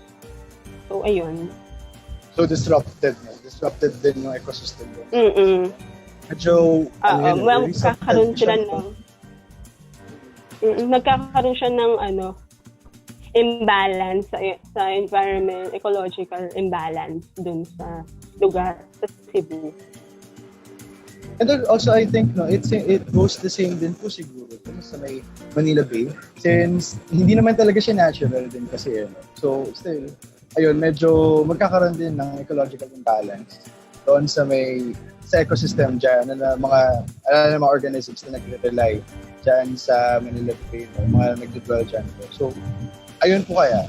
So ayun. So disrupted din yung ecosystem doon. Medyo, nagkakaroon siya ng imbalance sa environment, ecological imbalance dun sa lugar sa Cebu. And then also, I think, it goes the same din po siguro sa may Manila Bay. Since hindi naman talaga siya natural din kasi. So, still, ayun, medyo magkakaroon din ng ecological imbalance doon sa ecosystem dyan, na mga organisms na nagre-rely dyan sa Manila Bay, mga nagdodwell dyan. So, ayun po kaya.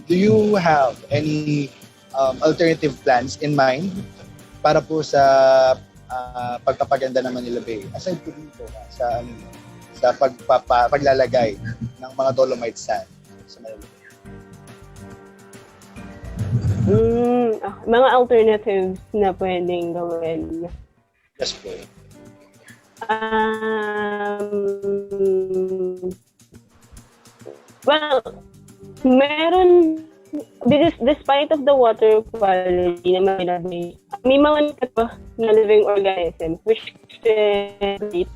Do you have any alternative plans in mind para po sa pagpapaganda ng Manila Bay? Aside po dito sa paglalagay ng mga dolomite sand sa Manila Bay. Mga alternatives na pwedeng gawin. Yes po. Well, meron, despite of the water quality na Manila Bay, may mga na living organisms which is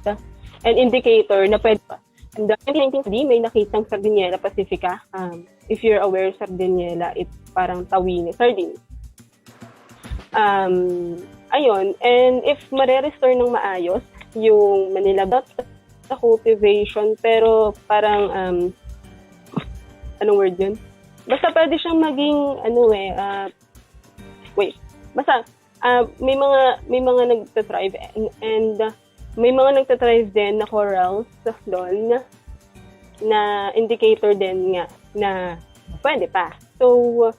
an indicator na pwede pa. And in 1960, may nakitang Sardiniella pacifica. If you're aware, Sardiniella, it's parang tawini, sardine. Ayun, and if mare-restore ng maayos yung Manila Bay sa cultivation, pero parang, anong word yun? Basta pwede siyang maging, may mga nagtatrive and may mga nagtatrive din na corals doon na indicator din nga na pwede pa. So,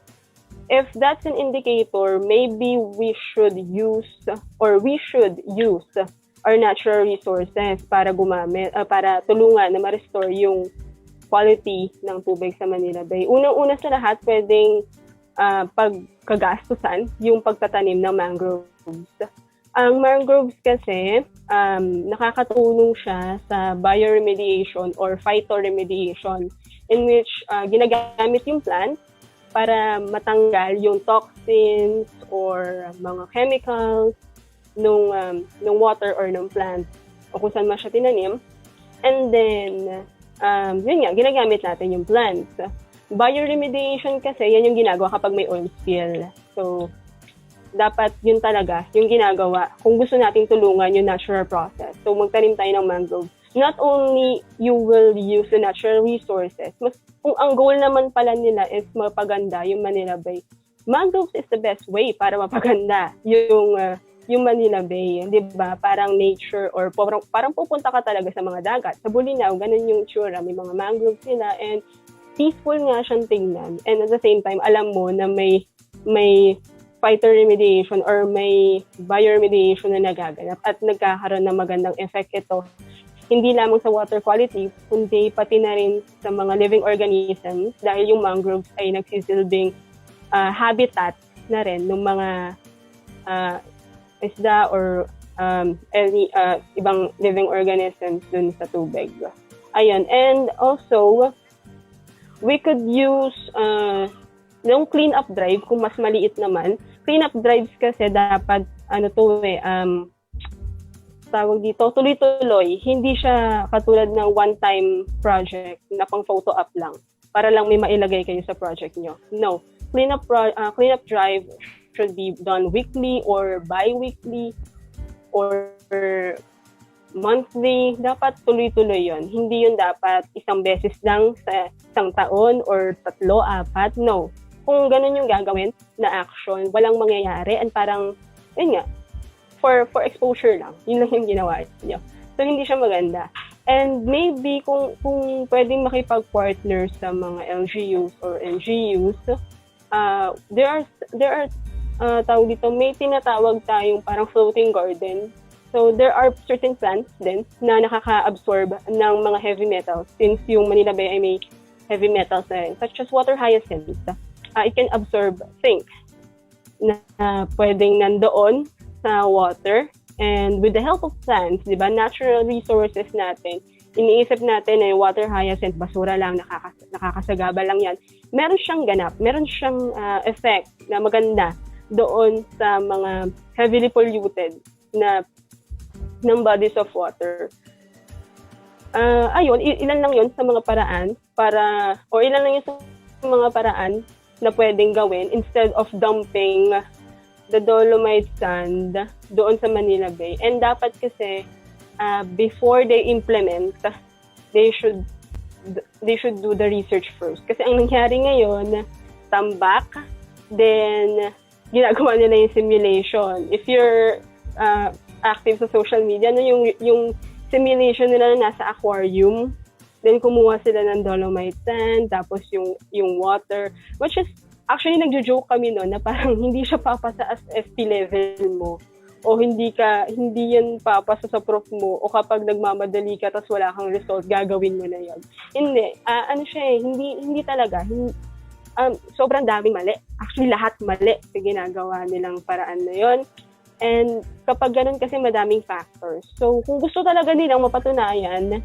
if that's an indicator, maybe we should use our natural resources para para tulungan na ma-restore yung quality ng tubig sa Manila Bay. Unang-una sa lahat, pwedeng pagkagastusan yung pagtatanim ng mangroves. Ang mangroves kasi, nakakatulong siya sa bioremediation or phytoremediation in which ginagamit yung plant para matanggal yung toxins or mga chemicals nung water or nung plant o kung saan man siya tinanim. And then, yun nga, ginagamit natin yung plants. Bioremediation kasi, yan yung ginagawa kapag may oil spill. So, dapat yun talaga yung ginagawa kung gusto nating tulungan yung natural process. So, magtanim tayo ng mangrove. not only you will use the natural resources, kung ang goal naman pala nila is mapaganda yung Manila Bay, mangroves is the best way para mapaganda yung Manila Bay, di ba? Parang nature or parang pupunta ka talaga sa mga dagat. Sa Bulinaw, ganun yung tsura. May mga mangroves sila and peaceful nga siyang tingnan. And at the same time, alam mo na may phytoremediation or may bioremediation na nagaganap at nagkakaroon ng magandang effect ito. Hindi lamang sa water quality, kundi pati na rin sa mga living organisms dahil yung mangroves ay nagsisilbing habitat na rin ng mga isda or any ibang living organisms dun sa tubig. Ayun. And also, we could use yung clean-up drive kung mas maliit naman. Clean-up drives kasi dapat, tawag dito, tuloy-tuloy. Hindi siya katulad ng one-time project na pang photo up lang para lang may mailagay kayo sa project nyo. No. Clean-up drive should be done weekly or bi-weekly or monthly. Dapat tuloy-tuloy yon. Hindi yun dapat isang beses lang sa isang taon or 3, 4. No. Kung ganun yung gagawin na action, walang mangyayari and parang, yun nga, for exposure lang. Yun lang yung ginawa niyo. So, hindi siya maganda. And maybe kung pwedeng makipag-partner sa mga LGUs or NGUs, there are tawag dito, may tinatawag tayong parang floating garden. So, there are certain plants din na nakaka-absorb ng mga heavy metals since yung Manila Bay ay may heavy metals na rin, such as water hyacinth. It can absorb zinc na pwedeng nandoon sa water. And with the help of plants, di ba, natural resources natin, iniisip natin na yung water hyacinth, basura lang, nakakasagaba lang yan. Meron siyang ganap, meron siyang effect na maganda doon sa mga heavily polluted na ng bodies of water. Ayun, ilan lang yun sa mga paraan ilan lang yun sa mga paraan na pwedeng gawin instead of dumping the dolomite sand doon sa Manila Bay. And dapat kasi before they implement, they should do the research first. Kasi ang nangyari ngayon, tambak, then ginagawa nila yung simulation. If you're active sa social media, yung simulation nila na nasa aquarium, then kumuha sila ng dolomite sand, tapos yung water, which is, actually nagjo-joke kami noon na parang hindi siya papasa as FP level mo, o hindi yan papasa sa prof mo, o kapag nagmamadali ka tapos wala kang result, gagawin mo na yun. Hindi. Hindi talaga. Sobrang daming mali. Actually, lahat mali sa ginagawa nilang paraan na yon. And kapag ganun kasi madaming factors. So, kung gusto talaga nilang mapatunayan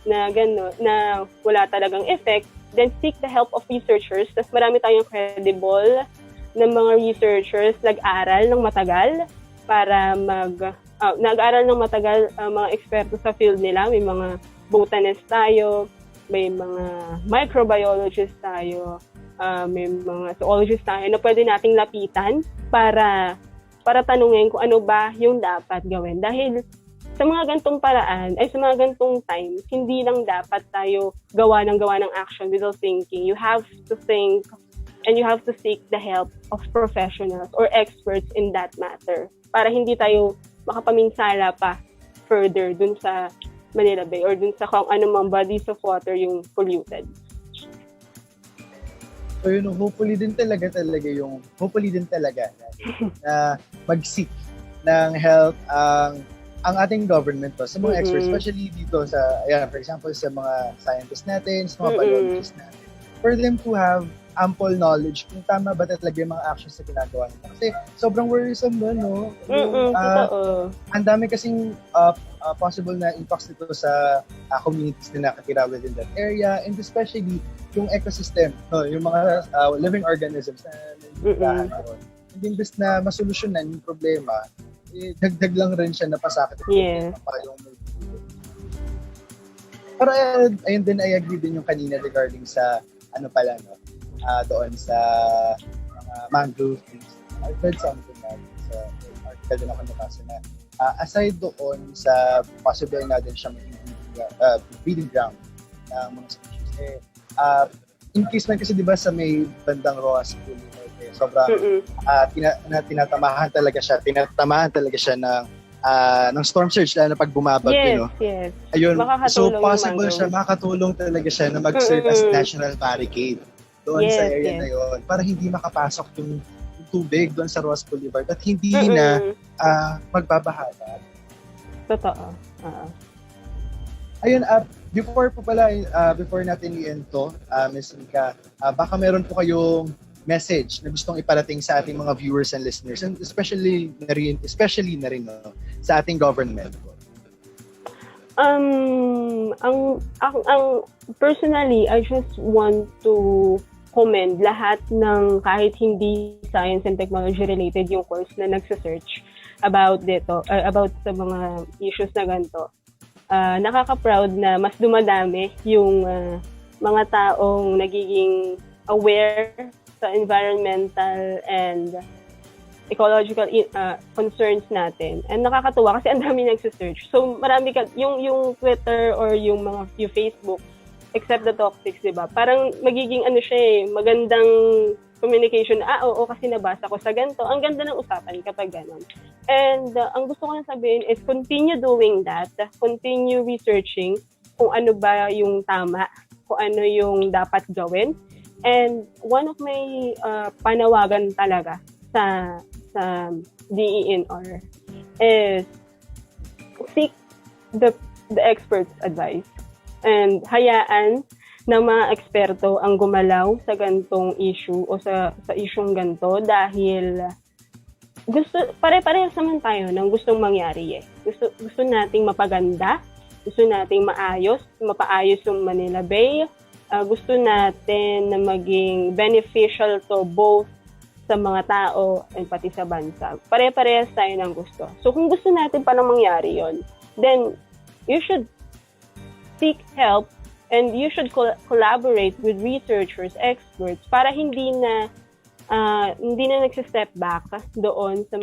na gano'n, na wala talagang effect, then seek the help of researchers. Tapos marami tayong credible na mga researchers nag-aral ng matagal para nag-aral ng matagal mga eksperto sa field nila. May mga botanist tayo, may mga microbiologist tayo, may mga zoologist tayo na pwede nating lapitan para tanungin kung ano ba yung dapat gawin. Dahil sa mga gantong paraan, sa mga gantong times, hindi lang dapat tayo gawa ng action without thinking. You have to think and you have to seek the help of professionals or experts in that matter para hindi tayo makapaminsala pa further dun sa Manila Bay or dun sa kung anumang bodies of water yung polluted. So yun, hopefully din talaga na mag-seek ng help ang ating government to, sa mga experts, especially dito sa, for example, sa mga scientists natin, sa mga biologists natin, for them to have ample knowledge kung tama ba talaga yung mga actions na ginagawa nila. Kasi sobrang worrisome doon, no? Ang dami kasing possible na impacts nito sa communities na nakatira within that area, and especially yung ecosystem, no? Yung mga living organisms na nagtirahan doon. Hindi imbes na masolusyonan yung problema, dagdag lang rin siya na pasakit. Yeah. Pero ayun din, I agree din yung kanina regarding sa doon sa mga mangrove trees. I've read something na sa article din ako nabasa na aside doon sa possible na din siya maging breeding ground ng mga species. In case man kasi 'di ba sa may bandang Roas Pool, sobrang tinatamahan talaga siya ng storm surge lalo na pag bumabagyo, no? Yes. Ayun, so Makakatulong possible yung siya, makakatulong talaga siya na mag-serve as national barricade doon sa area na yon para hindi makapasok yung tubig doon sa Ross Boulevard at hindi na magbabahala. Totoo. Ayun, before natin i-end to, Ms. Mika, baka meron po kayong message na gustong iparating sa ating mga viewers and listeners, and especially na rin sa ating government. Personally, I just want to commend lahat ng kahit hindi science and technology related yung course na nagsa-search about sa mga issues na ganito. Nakaka-proud na mas dumadami yung mga taong nagiging aware sa environmental and ecological concerns natin. And nakakatuwa kasi ang dami nagse-search. So marami yung Twitter or yung Facebook, except the toxics, 'di ba? Parang magiging magandang communication. Oo, kasi nabasa ko sa ganito. Ang ganda ng usapan kapag ganun. And ang gusto ko lang sabihin is continue doing that. Continue researching kung ano ba yung tama, kung ano yung dapat gawin. And one of my panawagan talaga sa DENR is seek the experts' advice and hayaan na mga eksperto ang gumalaw sa gantong issue o sa isyung ganto dahil pare-parehas naman tayo ng gustong mangyari . Gusto nating mapaganda, gusto nating mapaayos yung Manila Bay. Gusto natin na maging beneficial to both sa mga tao and pati sa bansa. Pare-parehas tayo ng gusto. So kung gusto natin palang mangyari yon, then you should seek help and you should collaborate with researchers, experts, para hindi na nagsi-step back doon sa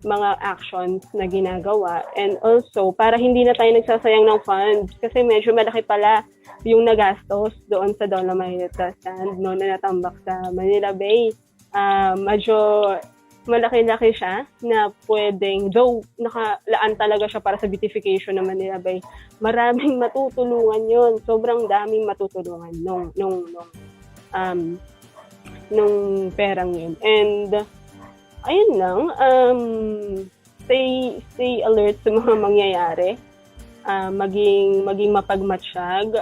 mga actions na ginagawa. And also, para hindi na tayo nagsasayang ng funds kasi medyo malaki pala yung nagastos doon sa Dolomite Sand na natambak sa Manila Bay. Medyo malaki-laki siya na pwedeng, though nakalaan talaga siya para sa beautification ng Manila Bay, maraming matutulungan yon. Sobrang daming matutulungan nung perang yun. And ayun lang, stay alert sa mga mangyayari. Maging mapagmatsyag.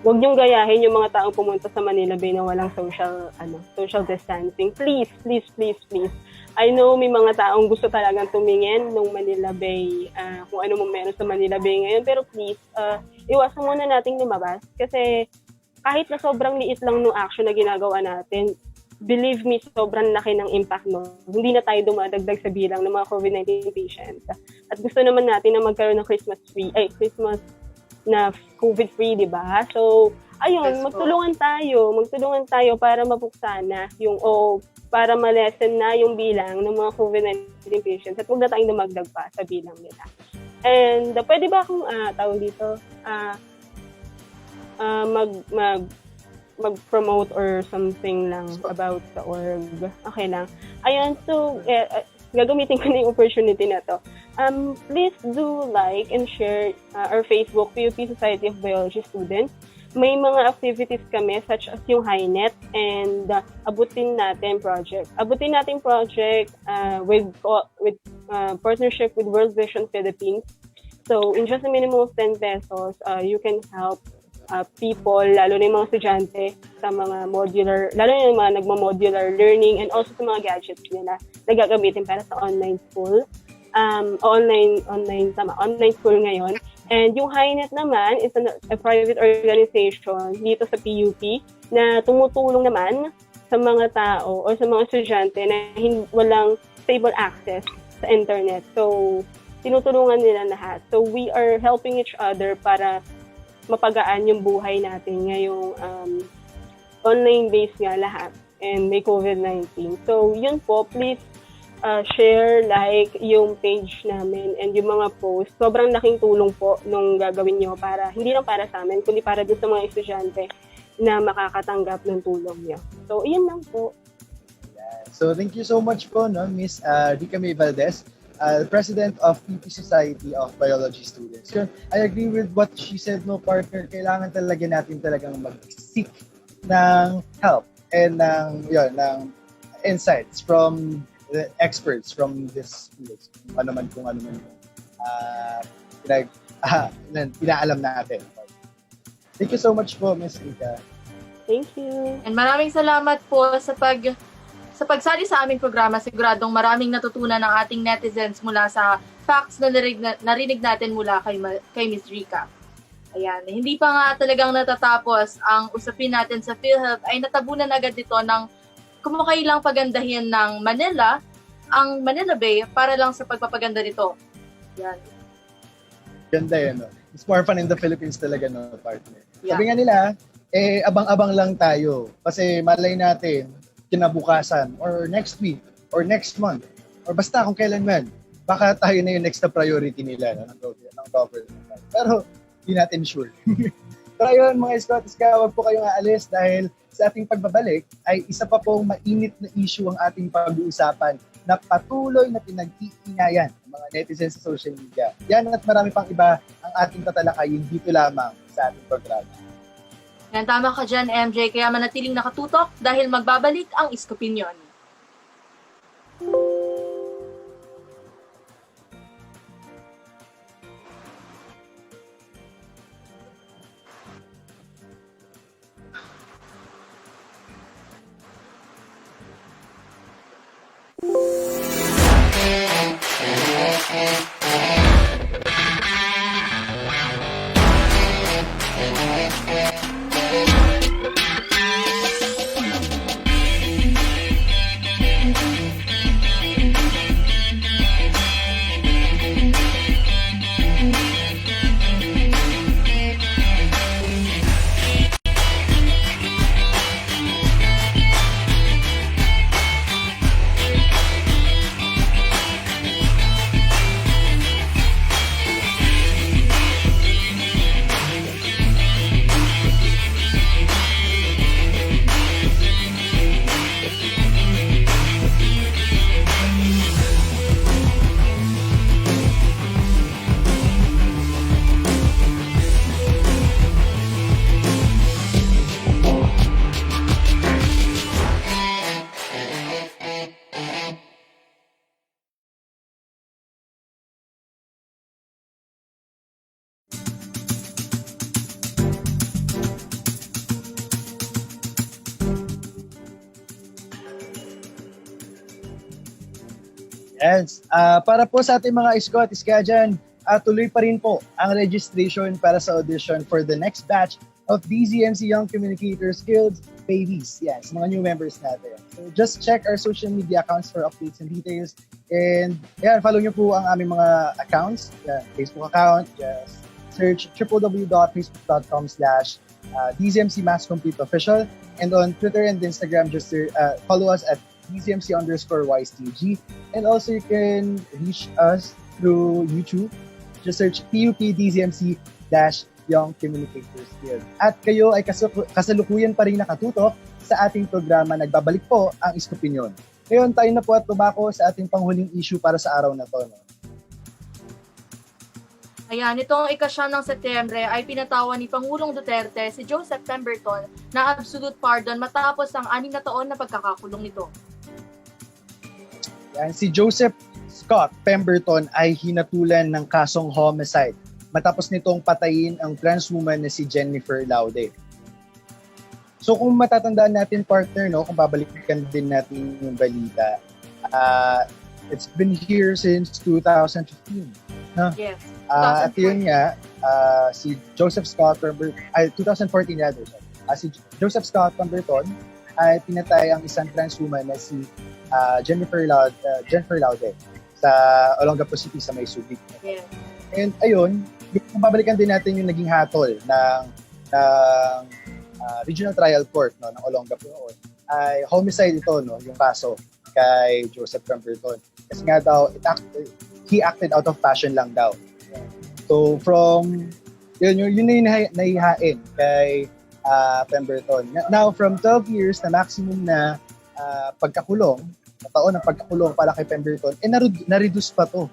Huwag niyong gayahin yung mga taong pumunta sa Manila Bay na walang social distancing. Please. I know may mga taong gusto talagang tumingin ng Manila Bay, kung ano mo meron sa Manila Bay ngayon. Pero please, iwasan muna nating lumabas. Kasi kahit na sobrang liit lang ng action na ginagawa natin, believe me, sobrang laki ng impact no. Hindi na tayo dumadagdag sa bilang ng mga COVID-19 patients. At gusto naman natin na magkaroon ng Christmas na COVID-free, di ba? So, ayun, magtulungan tayo para mapuksana para ma-lessen na yung bilang ng mga COVID-19 patients at huwag na tayong dumagdag pa sa bilang nila. And pwede ba akong mag-promote or something lang about the org? Okay lang. Ayun, so, gagamitin ko na yung opportunity na to. Please do like and share our Facebook, PUP Society of Biology Students. May mga activities kami such as yung HiNet and Abutin Natin project. Abutin Natin project with partnership with World Vision Philippines. So, in just a minimum of 10 pesos, you can help people, lalo na yung mga estudyante sa mga lalo na yung mga nagma-modular learning and also sa mga gadgets nila na gagamitin para sa online school. Online school ngayon. And yung HiNet naman is a private organization dito sa PUP na tumutulong naman sa mga tao o sa mga estudyante na walang stable access sa internet. So, tinutulungan nila lahat. So, we are helping each other para mapagaan yung buhay natin ngayong online-based nga lahat and may COVID-19. So, yun po, please share, like yung page namin and yung mga post. Sobrang laking tulong po nung gagawin nyo para, hindi lang para sa amin, kundi para dun sa mga estudyante na makakatanggap ng tulong nyo. So, iyan lang po. So thank you so much po, no, Miss Rica May Valdez, President of PP Society of Biology Students. Yun, I agree with what she said, no, partner. Kailangan talaga natin talagang mag-seek ng help and ng insights from the experts from this field. Kung ano man yung inaalam natin. Thank you so much po, Miss Rica. Thank you. And maraming salamat po sa pagsali sa aming programa. Siguradong maraming natutunan ng ating netizens mula sa facts na narinig natin mula kay Ms. Rica. Ayan, hindi pa nga talagang natatapos ang usapin natin sa PhilHealth ay natabunan agad dito ng kumakailang pagandahin ng Manila, ang Manila Bay, para lang sa pagpapaganda nito. Ayan. Ganda yun, no? It's more fun in the Philippines talaga, no, partner. Yeah. Sabi nga nila, abang-abang lang tayo. Kasi malay natin, kinabukasan, or next week, or next month, or basta kung kailan man, baka tayo na yung next na priority nila, no, ng government. Pero, hindi natin sure. Pero ayun, mga Scott-Ska, huwag po kayong aalis dahil sa ating pagbabalik ay isa pa pong mainit na issue ang ating pag-uusapan na patuloy na pinag-iingayan ng mga netizens sa social media. Yan at marami pang iba ang ating tatalakayin dito lamang sa ating programa. Yan, tama ka dyan, MJ. Kaya manatiling nakatutok dahil magbabalik ang Iskopinyon. Yes. Para po sa ating mga Scott-Ska dyan, tuloy pa rin po ang registration para sa audition for the next batch of DZMC Young Communicators Guild Babies. Yes, mga new members natin. So just check our social media accounts for updates and details. And yan, follow nyo po ang aming mga accounts. Yan, Facebook account, just search www.facebook.com/DZMC Mass Complete Official. And on Twitter and Instagram, just follow us at DZMC_YSTG. And also you can reach us through YouTube. Just search PUP-DZMC-Young Communicators Guild. At kayo ay kasalukuyan pa rin nakatutok sa ating programa. Nagbabalik po ang Iskopinyon. Ngayon tayo na po at tumako sa ating panghuling issue para sa araw na to. No? Ayan, itong ika-9 ng Setyembre ay pinatawan ni Pangulong Duterte si Joseph Pemberton na absolute pardon matapos ang 6 na taon na pagkakakulong nito. Yan, si Joseph Scott Pemberton ay hinatulan ng kasong homicide matapos nitong patayin ang trans woman na si Jennifer Laude. So kung matatandaan natin, partner, no, kung babalikan din natin yung balita, it's been here since 2015. No? Yes. At yun nga, si Joseph Scott Pemberton, 2014 rather, si Joseph Scott Pemberton ay pinatay ang isang trans woman na si Jennifer Laude sa Olongapo City sa May Subic. Yes. And ayun, kung babalikan din natin yung naging hatol ng Regional Trial Court, no, ng Olongapo noon, ay homicide ito, no, yung kaso kay Joseph Pemberton. Kasi nga daw, he acted out of passion lang daw. So from, yun na yung naihain kay Pemberton. Now, from 12 years na maximum na pagkakulong, na taon ng pagkakulong para kay Pemberton, na-reduce pa to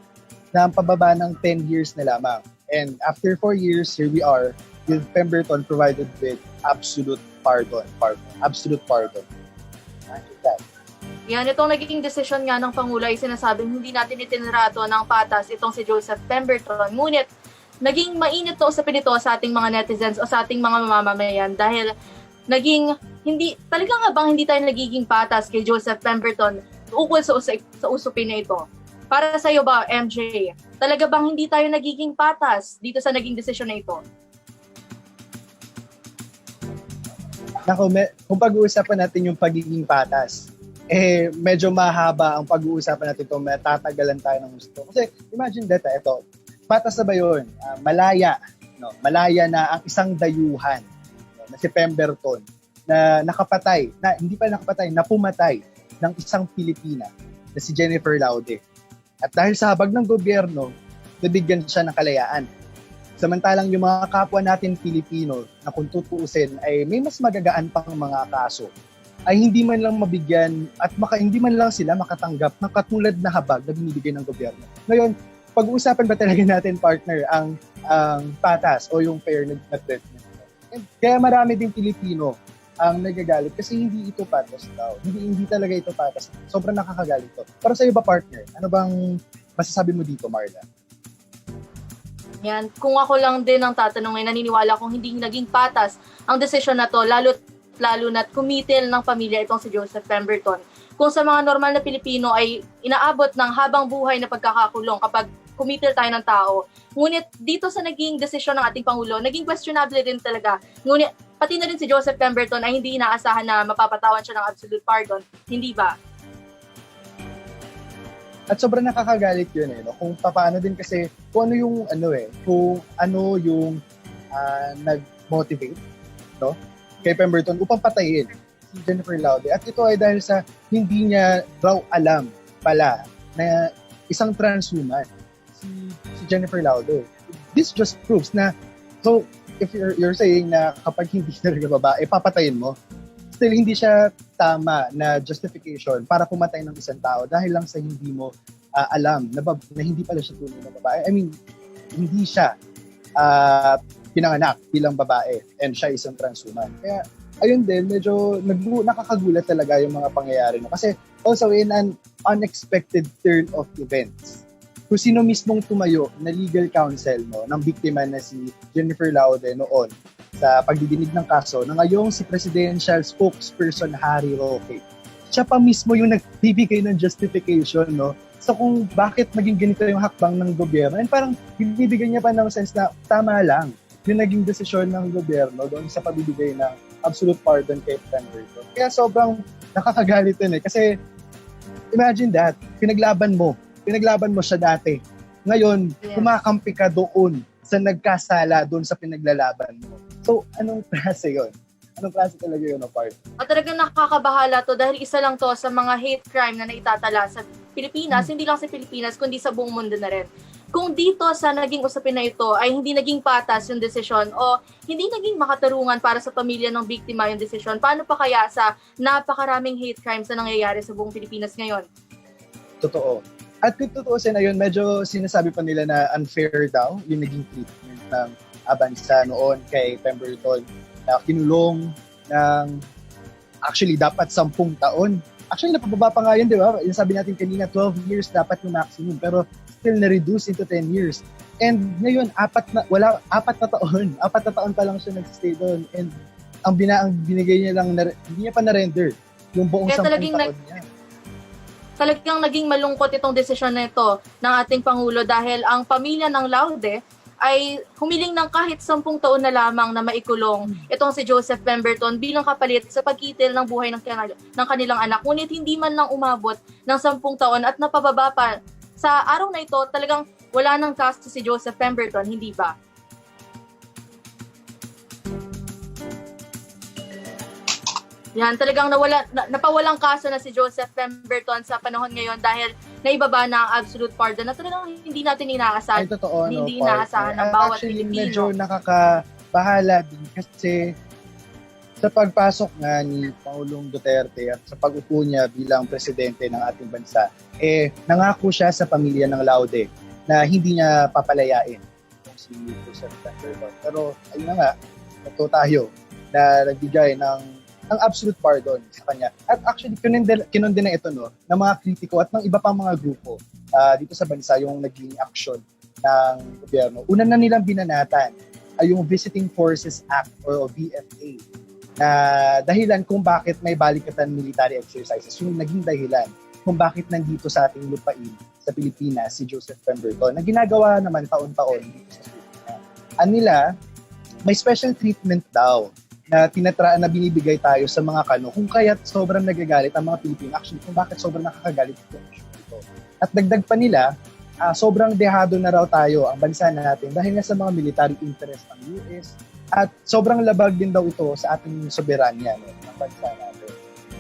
na pababa ng 10 years na lamang. And after 4 years, here we are with Pemberton provided with absolute pardon. Absolute pardon. Yan, itong naging desisyon nga ng Pangulo ay sinasabing hindi natin itinrato ng patas itong si Joseph Pemberton. Ngunit, naging mainit to sa pinito sa ating mga netizens o sa ating mga mamamayan dahil talaga nga bang hindi tayo nagiging patas kay Joseph Pemberton ukol sa usupin na ito? Para sa iyo ba, MJ, talaga bang hindi tayo nagiging patas dito sa naging desisyon na ito? Kung pag-uusapan natin yung pagiging patas, medyo mahaba ang pag-uusapan natin ito, matatagalan tayo ng gusto. Kasi imagine that, ito, patas na ba yun? Malaya na ang isang dayuhan, na si Pemberton, na na pumatay ng isang Pilipina, na si Jennifer Laude. At dahil sa habag ng gobyerno, nabigyan siya ng kalayaan. Samantalang yung mga kapwa natin Pilipino na kung tutuusin ay may mas magagaan pang mga kaso, ay hindi man lang mabigyan at hindi man lang sila makatanggap ng katulad na habag na binibigay ng gobyerno. Ngayon, pag-uusapan ba talaga natin, partner, ang patas o yung fair na treatment? Kaya marami din Pilipino ang nagagalit kasi hindi ito patas daw. Hindi talaga ito patas. Sobrang nakakagalit to. Para sa iyo ba, partner? Ano bang masasabi mo dito, Marla? Yan, kung ako lang din ang tatanungin, naniniwala kong hindi naging patas ang desisyon na to, lalo na't kumitil ng pamilya itong si Joseph Pemberton. Kung sa mga normal na Pilipino ay inaabot ng habang buhay na pagkakakulong kapag kumitil tayo ng tao. Ngunit dito sa naging desisyon ng ating Pangulo, naging questionable din talaga. Ngunit pati na rin si Joseph Pemberton ay hindi inaasahan na mapapatawan siya ng absolute pardon. Hindi ba? At sobrang nakakagalit yun no? Kung paano din kasi, kung ano yung nag-motivate, no? Kay Pemberton upang patayin si Jennifer Laude. At ito ay dahil sa hindi niya raw alam pala na isang transhuman si Jennifer Laude. This just proves na, so if you're saying na kapag hindi talaga babae, papatayin mo, still hindi siya tama na justification para pumatay ng isang tao dahil lang sa hindi mo alam na hindi pala siya tunay na babae. I mean, hindi siya pinanganak bilang babae and siya isang transhuman. Kaya ayun din, medyo nakakagulat talaga yung mga pangyayari. No? Kasi also in an unexpected turn of events, kung sino mismong tumayo na legal counsel ng biktima na si Jennifer Laude noon sa pagdidinig ng kaso na ngayong si presidential spokesperson Harry Roque. Siya pa mismo yung nagbibigay ng justification so kung bakit maging ganito yung hakbang ng gobyerno. And parang bibigyan niya pa ng sense na tama lang yung naging desisyon ng gobyerno doon sa pagbibigay ng absolute pardon kay Pemberton. Kaya sobrang nakakagalit yun kasi imagine that, pinaglaban mo siya dati. Ngayon, kumakampi ka doon sa nagkasala doon sa pinaglalaban mo. So, anong klase yun? Anong klase talaga yun, part? At talagang nakakabahala to dahil isa lang to sa mga hate crime na naitatala sa Pilipinas, hindi lang sa Pilipinas, kundi sa buong mundo na rin. Kung dito sa naging usapin na ito ay hindi naging patas yung desisyon o hindi naging makatarungan para sa pamilya ng biktima yung desisyon, paano pa kaya sa napakaraming hate crimes na nangyayari sa buong Pilipinas ngayon? Totoo. At kung tutuusin na yun, medyo sinasabi pa nila na unfair daw yung naging treatment ng bansa noon kay Pemberton na kinulong ng actually dapat 10 taon. Actually, napababa pa nga yun, di ba? Yung sabi natin kanina, 12 years dapat yung maximum. Pero still na-reduce into 10 years. And ngayon, 4 na taon. 4 na taon pa lang siya nag-stay doon. And ang binigay niya lang, hindi niya pa na-render yung buong 10 taon niya. Talagang naging malungkot itong desisyon na ito ng ating Pangulo dahil ang pamilya ng Laude ay humiling ng kahit 10 taon na lamang na maikulong itong si Joseph Pemberton bilang kapalit sa pagkitil ng buhay ng kanilang anak. Ngunit hindi man lang umabot ng 10 taon at napababa pa. Sa araw na ito, talagang wala nang kaso si Joseph Pemberton, hindi ba? Yan, talagang napawalang kaso na si Joseph Pemberton sa panahon ngayon dahil naibaba na ang absolute pardon na talagang hindi natin inaasahan. Ay, totoo, Hindi no, inaasahan ng bawat actually, Pilipino. medyo nakakabahala din kasi sa pagpasok nga ni Pangulong Duterte at sa pag-upo niya bilang presidente ng ating bansa, nangako siya sa pamilya ng Laude na hindi niya papalayain si Joseph Pemberton. Pero ayun na nga, ito tayo na nagbigay ng absolute pardon sa kanya. At actually, kinondena na ito no, ng mga kritiko at ng iba pang mga grupo dito sa bansa yung naging action ng gobyerno. Una na nilang binanatan ay yung Visiting Forces Act or VFA na dahilan kung bakit may balikatan military exercises. Yung naging dahilan kung bakit nandito sa ating lupain sa Pilipinas si Joseph Pemberton na ginagawa naman taon-taon dito sa Pilipinas. Anila, may special treatment daw na na binibigay tayo sa mga kano kung kaya't sobrang nagagalit ang mga Pilipino. Actually, kung bakit sobrang nakakagalit ito. At dagdag pa nila, sobrang dehado na raw tayo ang bansa natin dahil nga sa mga military interest ng US at sobrang labag din daw ito sa ating soberanya ng bansa natin.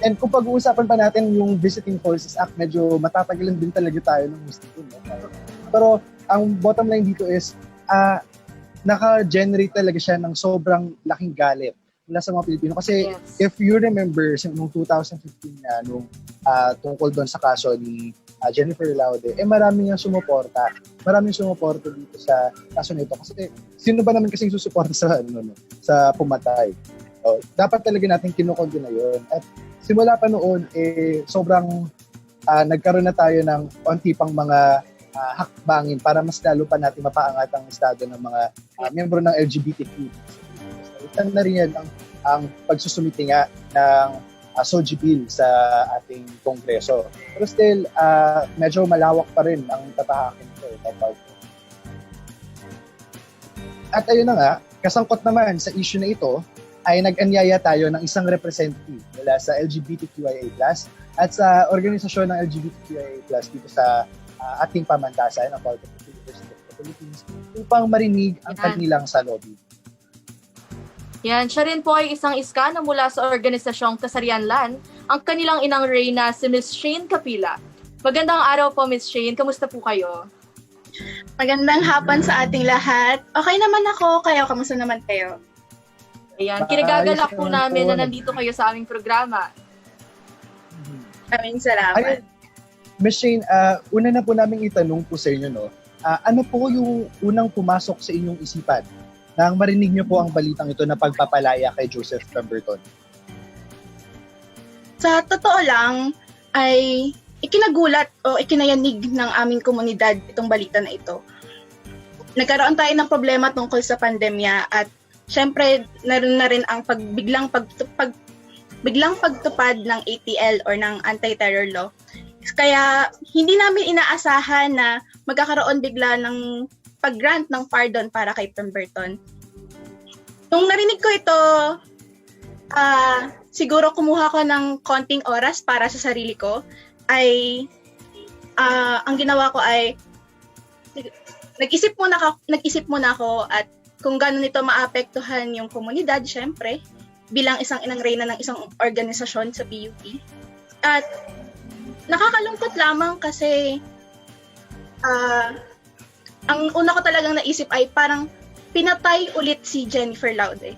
And kung pag-uusapan pa natin yung Visiting Forces Act, medyo matatagalan din talaga tayo ng gusto. Pero ang bottom line dito is, naka-generate talaga siya ng sobrang laking galit mula sa mga Pilipino. Kasi if you remember, noong 2015 na, nung tungkol doon sa kaso ni Jennifer Laude, maraming yung sumuporta. Maraming sumuporta dito sa kaso nito. Kasi sino ba naman kasing susuporta sa pumatay? So, dapat talaga natin kinukondena yun. At simula pa noon, sobrang nagkaroon na tayo ng onti pang mga hakbangin para mas lalo pa natin mapaangat ang estado ng mga miyembro ng LGBTQ. Ito na rin yan ang pagsusumiti nga ng SOGI bill sa ating Kongreso. Pero still, medyo malawak pa rin ang tatahakin ko. At ayun na nga, kasangkot naman sa issue na ito, ay nag-anyaya tayo ng isang representative mula sa LGBTQIA+, at sa organisasyon ng LGBTQIA+, dito sa ating pamantasan ng Polytechnic University of the Philippines upang marinig ang kanilang saloobin. Yan, siya rin po ay isang iskana mula sa organisasyong Kasarianlan, ang kanilang inang reyna si Miss Shane Capila. Magandang araw po, Miss Shane. Kamusta po kayo? Magandang hapon sa ating lahat. Okay naman ako, kayo, kamusta naman kayo? Ayan, kinagagalak po namin na nandito kayo sa aming programa. Maraming salamat. Ayun, Miss Shane, una na po namin itanong po sa inyo, no? Ano po yung unang pumasok sa inyong isipan nang marinig niyo po ang balitang ito na pagpapalaya kay Joseph Pemberton? Sa totoo lang, ay ikinagulat o ikinayanig ng aming komunidad itong balita na ito. Nagkaroon tayo ng problema tungkol sa pandemya at syempre naroon na rin ang biglang pagtupad ng ATL or ng anti-terror law. Kaya hindi namin inaasahan na magkakaroon bigla ng pag-grant ng pardon para kay Pemberton. Nung narinig ko ito, siguro kumuha ko ng konting oras para sa sarili ko, ay ang ginawa ko ay nag-isip muna ako at kung gaano nito maapektuhan yung komunidad, syempre, bilang isang inang reyna ng isang organisasyon sa PUP. At nakakalungkot lamang kasi ang una ko talagang naisip ay parang pinatay ulit si Jennifer Laude.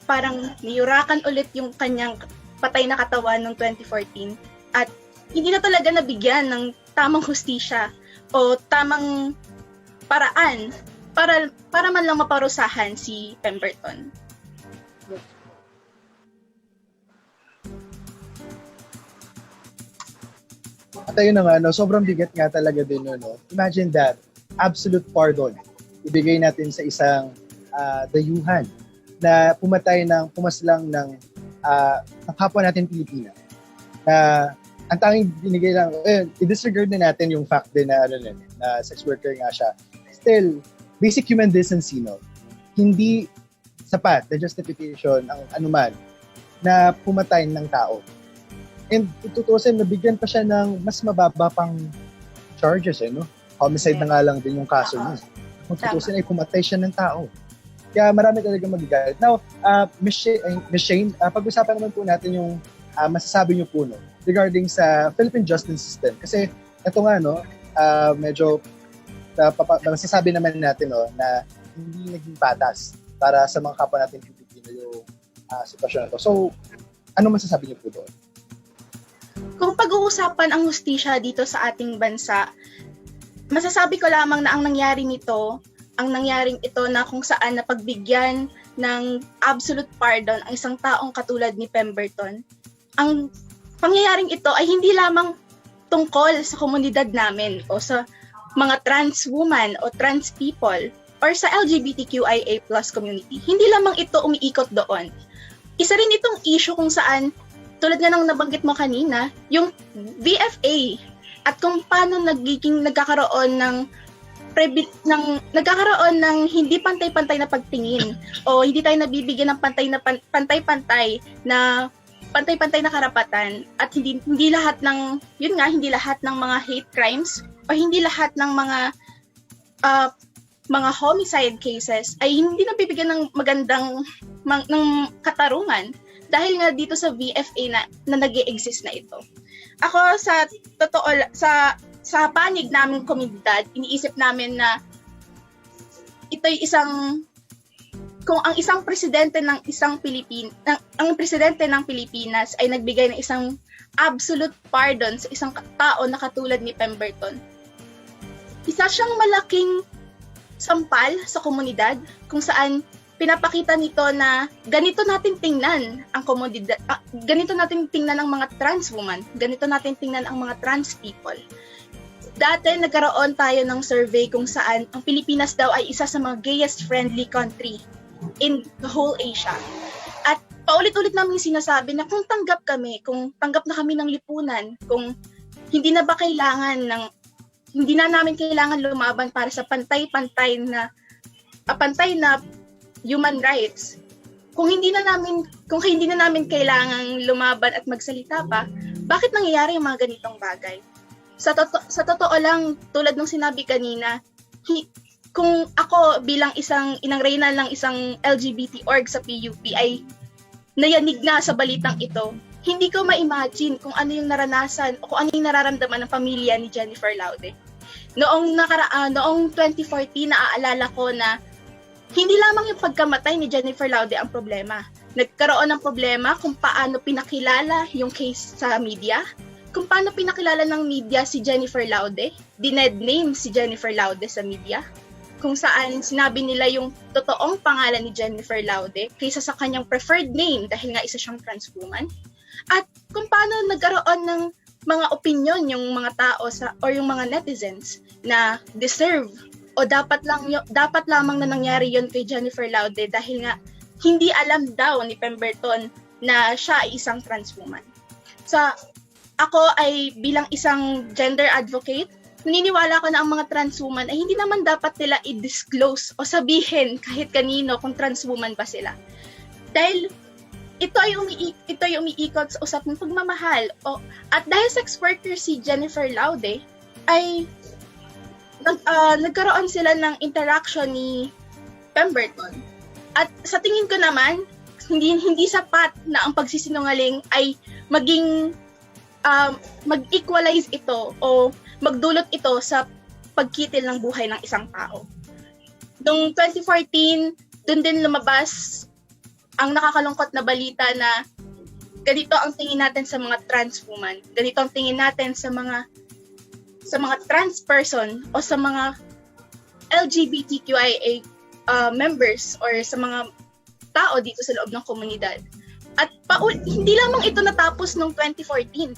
Parang niyurakan ulit yung kanyang patay na katawan noong 2014 at hindi na talaga nabigyan ng tamang hustisya o tamang paraan para man lang maparusahan si Pemberton. At ayun na nga, no, sobrang bigat nga talaga din no. Imagine that, absolute pardon. Ibigay natin sa isang dayuhan na pumaslang ng kapwa natin Pilipina. Na ang tanging binigay lang, i-disregard na natin yung fact din na, na sex worker nga siya. Still, basic human decency, no? Hindi sapat na justification ang anuman na pumatay ng tao. And tutusin, nabigyan pa siya ng mas mababa pang charges, no? Homicide na nga lang din yung kaso niya. Kung tutusin ay pumatay siya ng tao. Kaya marami talaga magagalit. Now, Miss Shane, pag-usapan naman po natin yung masasabi niyo po regarding sa Philippine justice system. Kasi ito nga, medyo masasabi naman natin na hindi naging patas para sa mga kapwa natin Pilipino yung sitwasyon na to. So, ano masasabi niyo po doon? Kung pag-uusapan ang hustisya dito sa ating bansa, masasabi ko lamang na ang nangyaring ito na kung saan napagbigyan ng absolute pardon ang isang taong katulad ni Pemberton. Ang pangyayaring ito ay hindi lamang tungkol sa komunidad namin o sa mga trans woman o trans people or sa LGBTQIA+ community. Hindi lamang ito umiikot doon. Isa rin itong issue kung saan, tulad nga ng nabanggit mo kanina, yung VFA at kung paano nagkakaroon ng hindi pantay-pantay na pagtingin o hindi tayo nabibigyan ng pantay-pantay na karapatan at hindi lahat ng mga hate crimes o hindi lahat ng mga homicide cases ay hindi nabibigyan ng magandang ng katarungan dahil nga dito sa VFA na nag-e-exist na ito. Ako sa panig naming komunidad, iniisip namin na ito'y kung ang isang presidente ng Pilipinas ay nagbigay ng isang absolute pardon sa isang tao na katulad ni Pemberton, isa siyang malaking sampal sa komunidad kung saan pinapakita nito na ganito natin tingnan ang komunidad, ganito natin tingnan ang mga trans woman, ganito natin tingnan ang mga trans people. Dati nagkaroon tayo ng survey kung saan ang Pilipinas daw ay isa sa mga gayest friendly country in the whole Asia. At paulit-ulit namin sinasabi na kung tanggap na kami ng lipunan, kung hindi na namin kailangan lumaban para sa pantay na human rights. Kung hindi na namin kailangang lumaban at magsalita pa, bakit nangyayari yung mga ganitong bagay? Sa totoo lang, tulad ng sinabi kanina, kung ako bilang isang inang reyna ng isang LGBT org sa PUP ay nayanig na sa balitang ito, hindi ko ma-imagine kung ano yung naranasan o kung ano yung nararamdaman ng pamilya ni Jennifer Laude. Noong 2014, naaalala ko na hindi lamang yung pagkamatay ni Jennifer Laude ang problema. Nagkaroon ng problema kung paano pinakilala yung case sa media, kung paano pinakilala ng media si Jennifer Laude, dined name si Jennifer Laude sa media, kung saan sinabi nila yung totoong pangalan ni Jennifer Laude kaysa sa kanyang preferred name dahil nga isa siyang trans woman, at kung paano nagkaroon ng mga opinion yung mga tao or yung mga netizens na deserve o dapat lamang na nangyari yon kay Jennifer Laude dahil nga hindi alam daw ni Pemberton na siya ay isang trans woman. Ako ay bilang isang gender advocate, naniniwala ko na ang mga trans woman ay hindi naman dapat nila i-disclose o sabihin kahit kanino kung trans woman ba sila. Dahil ito ay umiikot sa usapang pagmamahal at dahil sex worker si Jennifer Laude ay nagkaroon sila ng interaction ni Pemberton. At sa tingin ko naman, hindi sapat na ang pagsisinungaling ay mag-equalize ito o magdulot ito sa pagkitil ng buhay ng isang tao. Noong 2014, doon din lumabas ang nakakalungkot na balita na ganito ang tingin natin sa mga trans woman, ganito ang tingin natin sa mga trans person o sa mga LGBTQIA members or sa mga tao dito sa loob ng komunidad. At hindi lamang ito natapos noong 2014.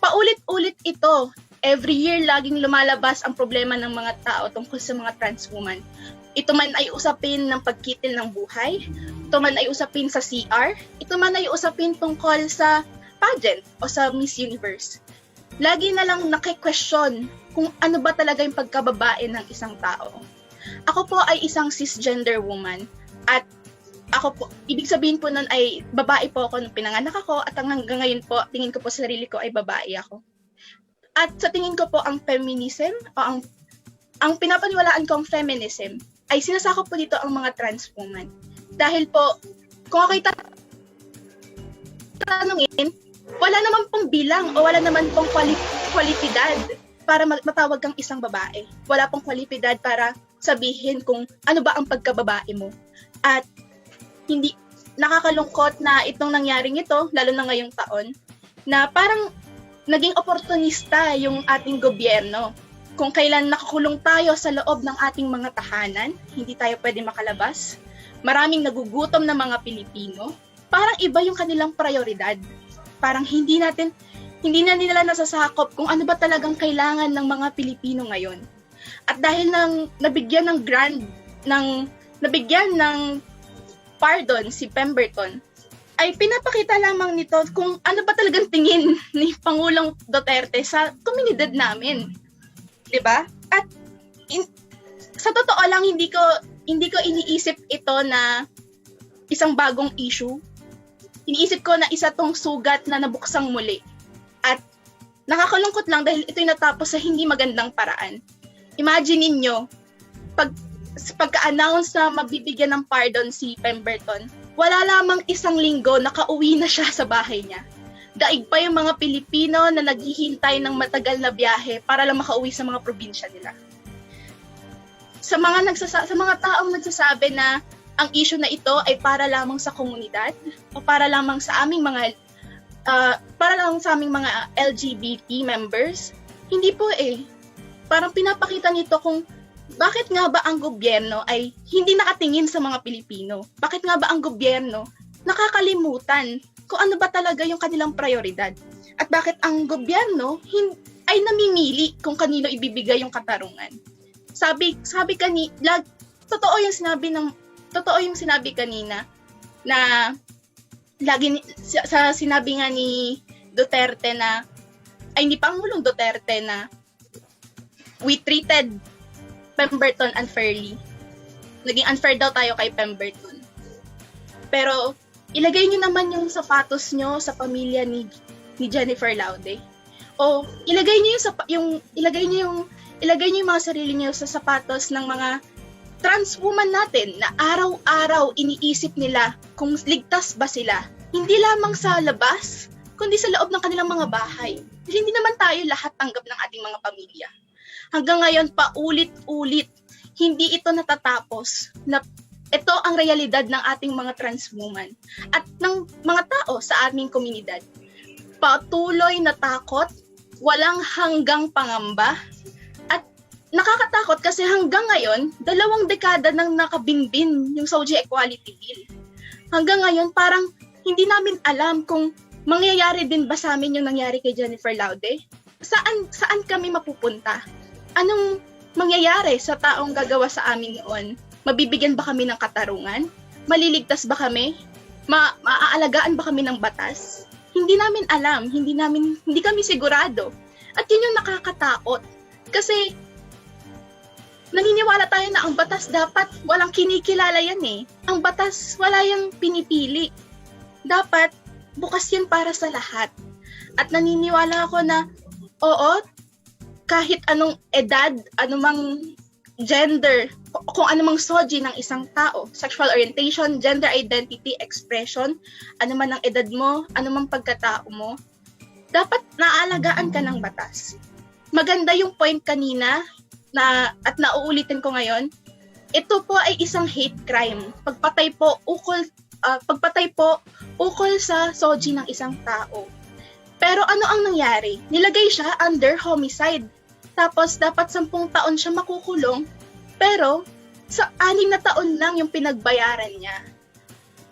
Paulit-ulit ito. Every year, laging lumalabas ang problema ng mga tao tungkol sa mga trans woman. Ito man ay usapin ng pagkitil ng buhay, ito man ay usapin sa CR, ito man ay usapin tungkol sa pageant o sa Miss Universe. Lagi na lang naki-question kung ano ba talaga yung pagkababae ng isang tao. Ako po ay isang cisgender woman at ibig sabihin po nun ay babae po ako nung pinanganak ako at hanggang ngayon po, tingin ko po sa sarili ko ay babae ako. At sa tingin ko po ang feminism o ang pinapaniwalaan kong feminism ay sinasakop po dito ang mga trans woman. Dahil po, kung ako'y tatanungin, wala naman pong bilang o wala naman pong kwalipidad para matawag kang isang babae. Wala pong kwalipidad para sabihin kung ano ba ang pagkababae mo. At hindi nakakalungkot na itong nangyaring ito, lalo na ngayong taon, na parang naging oportunista yung ating gobyerno. Kung kailan nakakulong tayo sa loob ng ating mga tahanan, hindi tayo pwede makalabas. Maraming nagugutom na mga Pilipino. Parang iba yung kanilang prioridad. Parang hindi na nila nasasakop kung ano ba talagang kailangan ng mga Pilipino ngayon. At dahil nabigyan ng pardon si Pemberton, ay pinapakita lamang nito kung ano ba talagang tingin ni Pangulong Duterte sa komunidad namin. 'Di ba? At sa totoo lang hindi ko iniisip ito na isang bagong issue. Iniisip ko na isa tong sugat na nabuksang muli. At nakakalungkot lang dahil ito'y natapos sa hindi magandang paraan. Imagine ninyo, pagka-announce na mabibigyan ng pardon si Pemberton, wala lamang isang linggo nakauwi na siya sa bahay niya. Daig pa yung mga Pilipino na naghihintay ng matagal na biyahe para lang makauwi sa mga probinsya nila. Sa mga taong nagsasabi na ang issue na ito ay para lamang sa komunidad o para lamang sa aming mga LGBT members, hindi po eh. Parang pinapakita nito kung bakit nga ba ang gobyerno ay hindi nakatingin sa mga Pilipino? Bakit nga ba ang gobyerno nakakalimutan kung ano ba talaga yung kanilang prioridad? At bakit ang gobyerno ay namimili kung kanino ibibigay yung katarungan? Totoo yung sinabi kanina na sinabi nga ni Duterte na ni Pangulong Duterte na we treated Pemberton unfairly. Naging unfair daw tayo kay Pemberton. Pero ilagay niyo naman yung sapatos niyo sa pamilya ni Jennifer Laude. O ilagay niyo yung mga sarili niyo sa sapatos ng mga trans woman natin na araw-araw iniisip nila kung ligtas ba sila. Hindi lamang sa labas, kundi sa loob ng kanilang mga bahay. Hindi naman tayo lahat tanggap ng ating mga pamilya. Hanggang ngayon, paulit-ulit, hindi ito natatapos. Ito ang realidad ng ating mga trans woman at ng mga tao sa aming komunidad. Patuloy na takot, walang hanggang pangamba, at nakakatakot kasi hanggang ngayon, 2 dekada nang nakabinbin yung SOGI Equality Bill. Hanggang ngayon, parang hindi namin alam kung mangyayari din ba sa amin yung nangyari kay Jennifer Laude? Saan kami mapupunta? Anong mangyayari sa taong gagawa sa amin noon? Mabibigyan ba kami ng katarungan? Maliligtas ba kami? Maaalagaan ba kami ng batas? Hindi namin alam, hindi kami sigurado. At yun yung nakakatakot. Kasi naniniwala tayo na ang batas dapat walang kinikilala yan eh. Ang batas wala yung pinipili. Dapat bukas yan para sa lahat. At naniniwala ako na oo, kahit anong edad, anumang gender, kung anumang SOGI ng isang tao, sexual orientation, gender identity, expression, anuman ang edad mo, anumang pagkatao mo, dapat naalagaan ka ng batas. Maganda yung point kanina at nauulitin ko ngayon, ito po ay isang hate crime. Pagpatay po ukol sa SOGI ng isang tao. Pero ano ang nangyari? Nilagay siya under homicide. Tapos dapat 10 taon siya makukulong, pero sa 6 na taon lang yung pinagbayaran niya.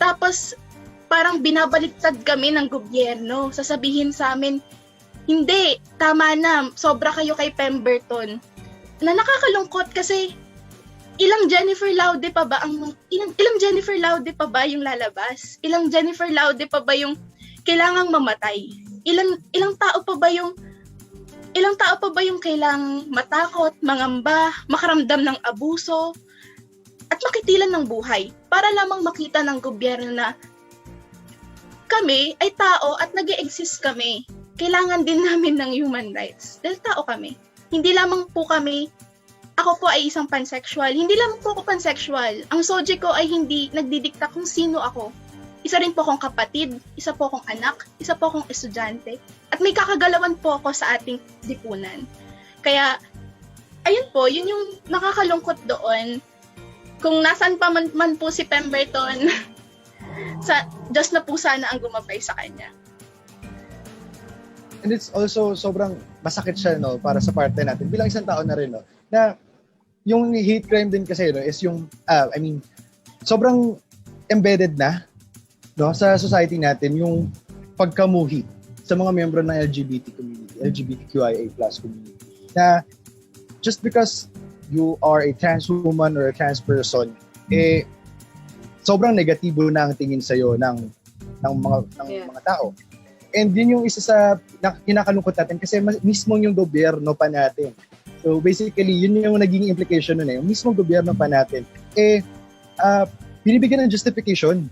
Tapos parang binabaliktad kami ng gobyerno. Sasabihin sa amin, hindi, tama na, sobra kayo kay Pemberton. Na nakakalungkot kasi ilang Jennifer Laude pa ba yung lalabas? Ilang Jennifer Laude pa ba yung kailangang mamatay? Ilang tao pa ba yung kailangang matakot, mangamba, makaramdam ng abuso, at makitilan ng buhay para lamang makita ng gobyerno na kami ay tao at nag-e-exist kami. Kailangan din namin ng human rights dahil tao kami. Hindi lamang po kami ako po ay isang pansexual. Hindi lang po ako pansexual. Ang soji ko ay hindi nagdidikta kung sino ako. Isa rin po akong kapatid, isa po akong anak, isa po akong estudyante, at may kakagalawan po ako sa ating lipunan. Kaya, ayun po, yun yung nakakalungkot doon. Kung nasan pa man po si Pemberton, sa Diyos na po sana ang gumabay sa kanya. And it's also sobrang masakit siya, no, para sa parte natin. Bilang isang tao na rin, no, na yung hate crime din kasi, no, is yung, sobrang embedded na, no, sa society natin, yung pagkamuhi sa mga miyembro ng LGBT community, LGBTQIA+ community. Na just because you are a trans woman or a trans person, sobrang negatibo na ang tingin sa'yo ng mga tao. And yun yung isa sa kinakalungkot natin kasi mismo yung gobyerno pa natin. So basically, yun yung naging implication nun yung mismo gobyerno pa natin. Binibigyan ng justification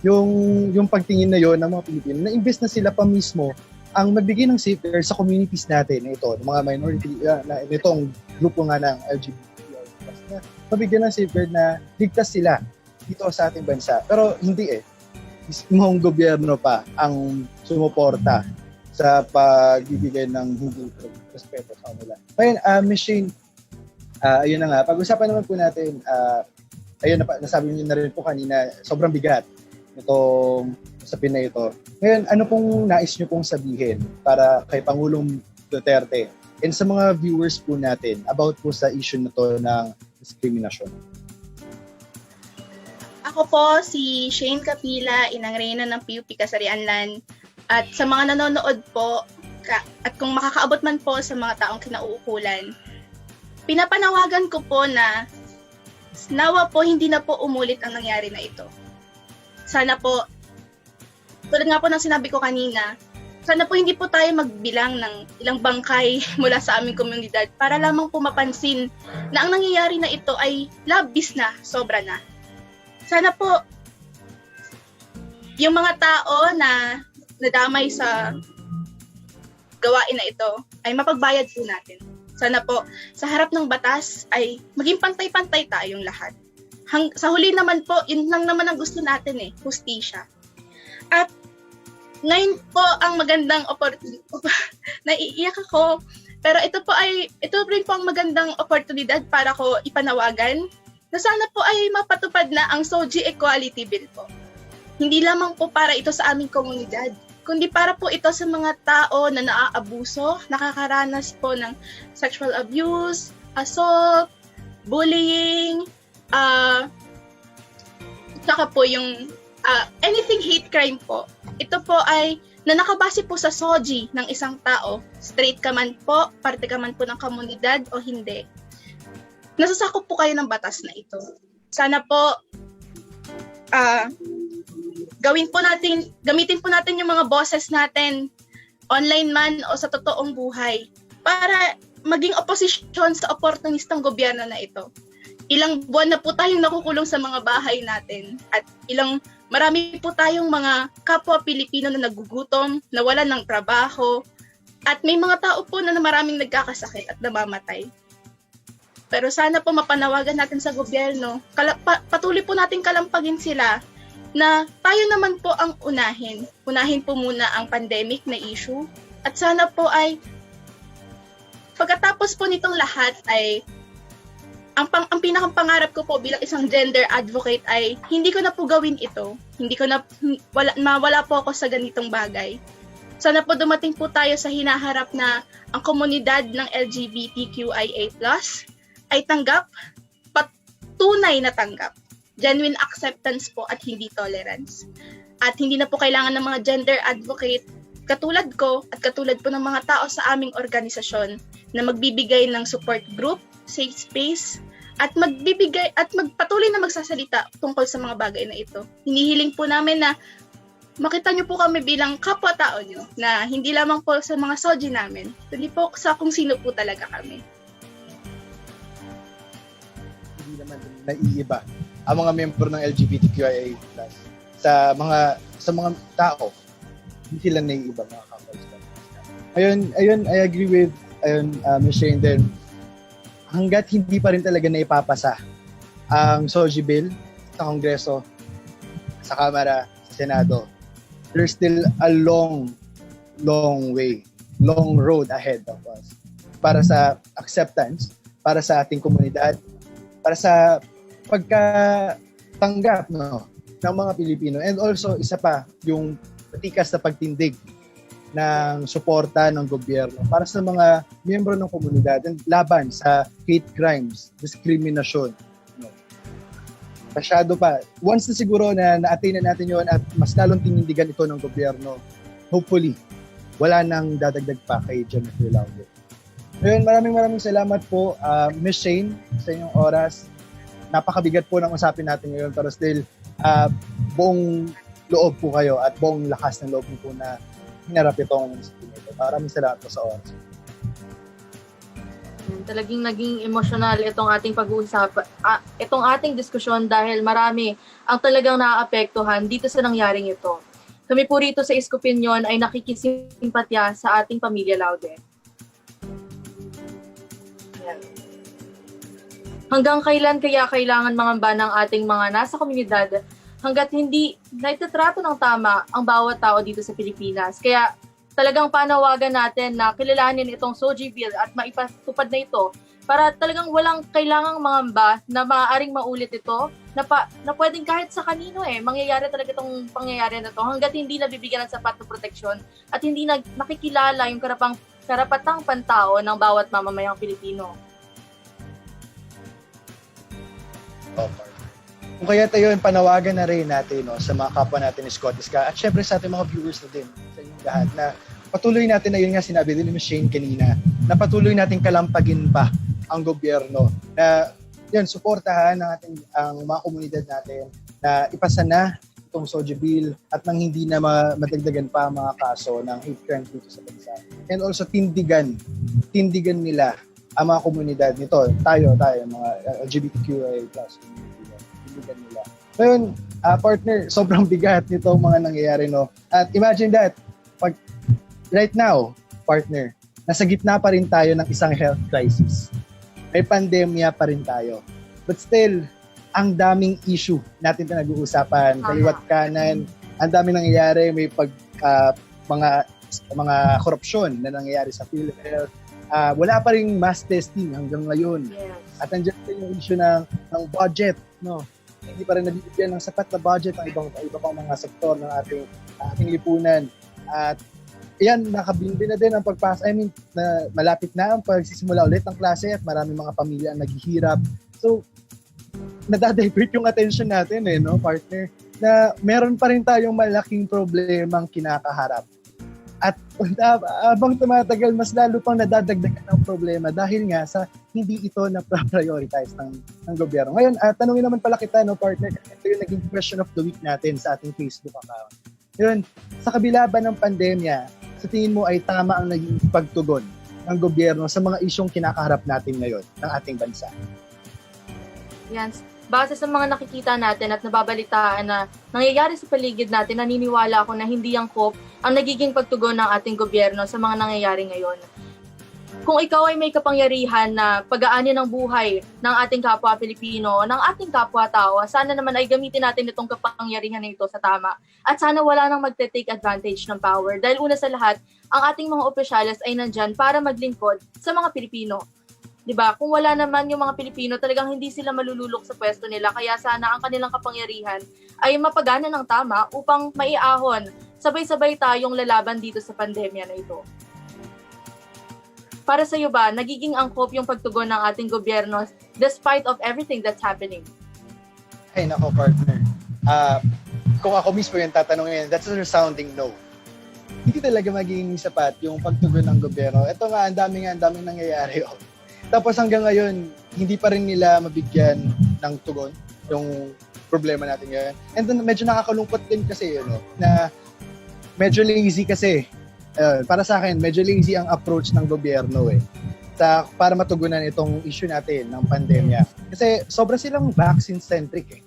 yung pagtingin na yon ng mga Pilipino na imbes na sila pa mismo ang magbigay ng safeguard sa communities natin na ito, ng mga minority, na itong grupo nga ng LGBTQI+, na mabigyan ng safeguard na ligtas sila dito sa ating bansa. Pero hindi mismong gobyerno pa ang sumuporta sa pagbibigay ng hindi respeto sa kanila. Ngayon, Ms. Shane, ayun na nga, pag-usapan naman po natin, ayun, nasabi niyo na rin po kanina, sobrang bigat itong usapin na ito. Ngayon, ano pong nais niyo pong sabihin para kay Pangulong Duterte and sa mga viewers po natin about po sa issue na to ng diskriminasyon? Ako po si Shane Capila, Inang Reyna ng PUP Kasarianlan. At sa mga nanonood po, at kung makakaabot man po sa mga taong kinauukulan, pinapanawagan ko po na nawa po hindi na po umulit ang nangyari na ito. Sana po, tulad nga po ng sinabi ko kanina, sana po hindi po tayo magbilang ng ilang bangkay mula sa aming komunidad para lamang po mapansin na ang nangyayari na ito ay labis na, sobra na. Sana po, yung mga tao na nadamay sa gawain na ito ay mapagbayad po natin. Sana po, sa harap ng batas ay maging pantay-pantay tayong lahat. Sa huli naman po, yun lang naman ang gusto natin hustisya. At ngayon po ang magandang opportunity, naiiyak ako, pero ito rin po ang magandang oportunidad para ko ipanawagan na sana po ay mapatupad na ang SOGI Equality Bill po. Hindi lamang po para ito sa aming komunidad, kundi para po ito sa mga tao na naaabuso, nakakaranas po ng sexual abuse, assault, bullying, saka po yung anything hate crime po. Ito po ay na nakabase po sa SOGI ng isang tao, straight ka man po, parte ka man po ng komunidad o hindi. Nasasakop po kayo ng batas na ito. Sana po gamitin po natin yung mga boses natin, online man o sa totoong buhay, para maging oposisyon sa oportunistang gobyerno na ito. Ilang buwan na po tayong nakukulong sa mga bahay natin at marami po tayong mga kapwa Pilipino na nagugutom, nawalan ng trabaho, at may mga tao po na maraming nagkakasakit at namamatay. Pero sana po mapanawagan natin sa gobyerno, patuloy po natin kalampagin sila na tayo naman po ang unahin. Unahin po muna ang pandemic na issue at sana po ay pagkatapos po nitong lahat ay ang pinakang pangarap ko po bilang isang gender advocate ay hindi ko na po gawin ito. Wala po ako sa ganitong bagay. Sana po dumating po tayo sa hinaharap na ang komunidad ng LGBTQIA+ ay tanggap, tunay na tanggap. Genuine acceptance po at hindi tolerance. At hindi na po kailangan ng mga gender advocate katulad ko at katulad po ng mga tao sa aming organisasyon na magbibigay ng support group, safe space, at magpatuloy na magsasalita tungkol sa mga bagay na ito. Hinihiling po namin na makita niyo po kami bilang kapwa-tao niyo na hindi lamang po sa mga SOGI namin, kundi po sa kung sino po talaga kami. Hindi naman naiiba ang mga member ng LGBTQIA+ sa mga tao. Hindi sila naiiba, mga couples. Ayun, I agree with Ms. Shane din. hanggat hindi pa rin talaga na ipapasa ang SOGI bill sa Kongreso, sa Kamara, sa Senado, there's still a long road ahead of us para sa acceptance, para sa ating komunidad, para sa pagkatanggap ng mga Pilipino. And also, isa pa, yung patikas na pagtindig ng suporta ng gobyerno para sa mga miyembro ng komunidad and laban sa hate crimes, diskriminasyon. Masyado pa. Once na siguro na na-attain na natin yun at mas lalong tinindigan ito ng gobyerno, hopefully, wala nang dadagdag pa kay Jennifer Laude. Ngayon, maraming salamat po, Ms. Shane, sa inyong oras. Napakabigat po ng usapin natin ngayon, pero still, buong loob po kayo at buong lakas ng loob po na hinarap itong ito. Maraming salamat po sa oras. Talagang naging emosyonal itong ating pag-uusap, itong ating diskusyon dahil marami ang talagang naaapektuhan dito sa nangyaring ito. Kami po rito sa Isko Opinion ay nakikisimpatya sa ating pamilya Laude. Hanggang kailan kaya kailangan mangamba ng ating mga nasa komunidad hanggat hindi naitatrato ng tama ang bawat tao dito sa Pilipinas? Kaya talagang panawagan natin na kilalanin itong SOGI bill at maipatupad na ito para talagang walang kailangang mangamba na maaaring maulit ito na pwedeng kahit sa kanino mangyayari talaga itong pangyayari na ito hanggat hindi nabibigyan ng sapat na proteksyon at hindi nakikilala yung karapatang pantao ng bawat mamamayang Pilipino. Kung kaya tayo panawagan na rin natin sa mga kapwa natin ni Scottish Ka at syempre sa ating mga viewers na din sa inyong lahat na patuloy natin na yun nga sinabi din ni Ms. Shane kanina na patuloy natin kalampagin pa ang gobyerno na yun, suportahan ang mga komunidad natin na ipasa na itong SOGI bill at nang hindi na madagdagan pa ang mga kaso ng hate crime dito sa bansa. And also tindigan nila ang mga komunidad nito, tayo, mga LGBTQIA+, tindigan nila. Ngayon, partner, sobrang bigat nito mga nangyayari, At imagine that, right now, partner, nasa gitna pa rin tayo ng isang health crisis. May pandemya pa rin tayo. But still, ang daming issue natin na nag-uusapan, kaliwat kanan, ang daming nangyayari, may mga korupsyon na nangyayari sa PhilHealth. Wala pa ring mass testing hanggang ngayon. Yes. At nandiyan pa yung issue ng budget, Hindi pa rin nabibigyan ng sapat na budget ang iba pang mga sektor ng ating lipunan. At yan, nakabimbi na din ang pagpasa. Na malapit na ang pagsisimula ulit ng klase at maraming mga pamilya ang naghihirap. So, nadadivert yung attention natin, partner, na meron pa rin tayong malaking problemang kinakaharap. At habang tumatagal, mas lalo pang nadadagdagan ng problema dahil nga sa hindi ito na-prioritize ng gobyerno. Ngayon, tanungin naman pala kita, partner, ito yung naging question of the week natin sa ating Facebook account. Yun, sa kabila ba ng pandemya, sa tingin mo ay tama ang naging pagtugon ng gobyerno sa mga isyong kinakaharap natin ngayon ng ating bansa? Yan. Base sa mga nakikita natin at nababalitaan na nangyayari sa paligid natin, naniniwala ako na hindi angkop ang nagiging pagtugon ng ating gobyerno sa mga nangyayari ngayon. Kung ikaw ay may kapangyarihan na pag-aani ng buhay ng ating kapwa Pilipino, ng ating kapwa-tao, sana naman ay gamitin natin itong kapangyarihan na ito sa tama. At sana wala nang magte-take advantage ng power. Dahil una sa lahat, ang ating mga opisyalis ay nandyan para maglingkod sa mga Pilipino. Diba? Kung wala naman yung mga Pilipino, talagang hindi sila malululok sa pwesto nila. Kaya sana ang kanilang kapangyarihan ay mapagana ng tama upang maiahon. Sabay-sabay tayong lalaban dito sa pandemya na ito. Para sa iyo ba, nagiging angkop yung pagtugon ng ating gobyerno despite of everything that's happening? Ay, nako partner. Kung ako mismo yung tatanungin, that's a resounding no. Hindi talaga magiging sapat yung pagtugon ng gobyerno. Ito nga, ang daming nangyayari. Tapos hanggang ngayon, hindi pa rin nila mabigyan ng tugon yung problema natin ngayon. And then medyo nakakalungkot din kasi na medyo lazy kasi. Para sa akin, medyo lazy ang approach ng gobyerno para matugunan itong issue natin ng pandemya. Kasi sobra silang vaccine-centric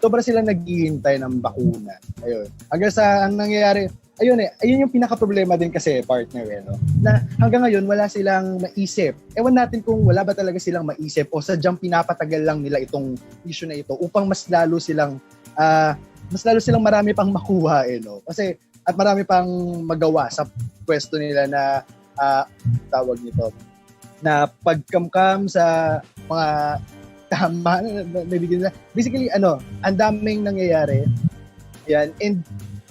Sobra silang naghihintay ng bakuna. Ayun. Hanggang sa ang nangyayari, ayun yung pinaka-problema din kasi, partner, no? Na hanggang ngayon, wala silang maisip. Ewan natin kung wala ba talaga silang maisip o sadyang pinapatagal lang nila itong issue na ito upang mas lalo silang marami pang makuha, no? Kasi, at marami pang magawa sa pwesto nila na, tawag nito, na pagkamkam sa mga tama na nabigyan nila. Basically, ang daming nangyayari. Yan, and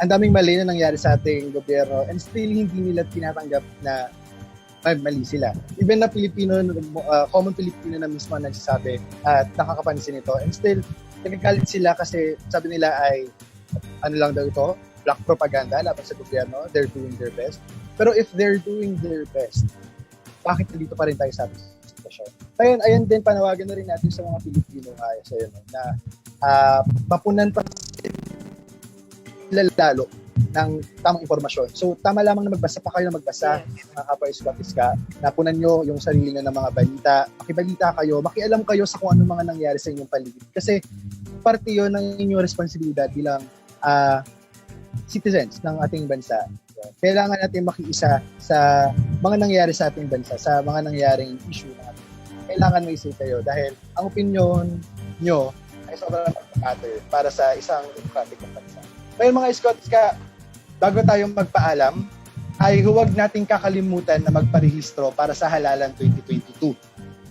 ang daming mali na nangyari sa ating gobyerno and still hindi nila tinatanggap na mali sila. Even na Pilipino, common Pilipino na mismo nagsasabi at nakakapansin ito. And still, nagagalit sila kasi sabi nila ay, lang daw ito, black propaganda laban sa gobyerno, they're doing their best. Pero if they're doing their best, bakit nandito pa rin tayo sa sitwasyon? Ayun din, panawagan na rin natin sa mga Pilipino na mapunan pa lalo ng tamang impormasyon. So, tama lamang na magbasa pa kayo ng magbasa, mga kapwa-Scotis ka, napunan nyo yung sarili nyo ng mga balita, makibalita kayo, makialam kayo sa kung ano mga nangyari sa inyong paligid. Kasi, parte yun ng inyong responsibilidad bilang citizens ng ating bansa. Kailangan natin makiisa sa mga nangyari sa ating bansa, sa mga nangyaring issue natin. Kailangan may say kayo dahil ang opinion nyo ay sobrang matter para sa isang democratic na bansa. Kaya mga Scots ka, bago tayong magpaalam, ay huwag nating kakalimutan na magparehistro para sa halalan 2022.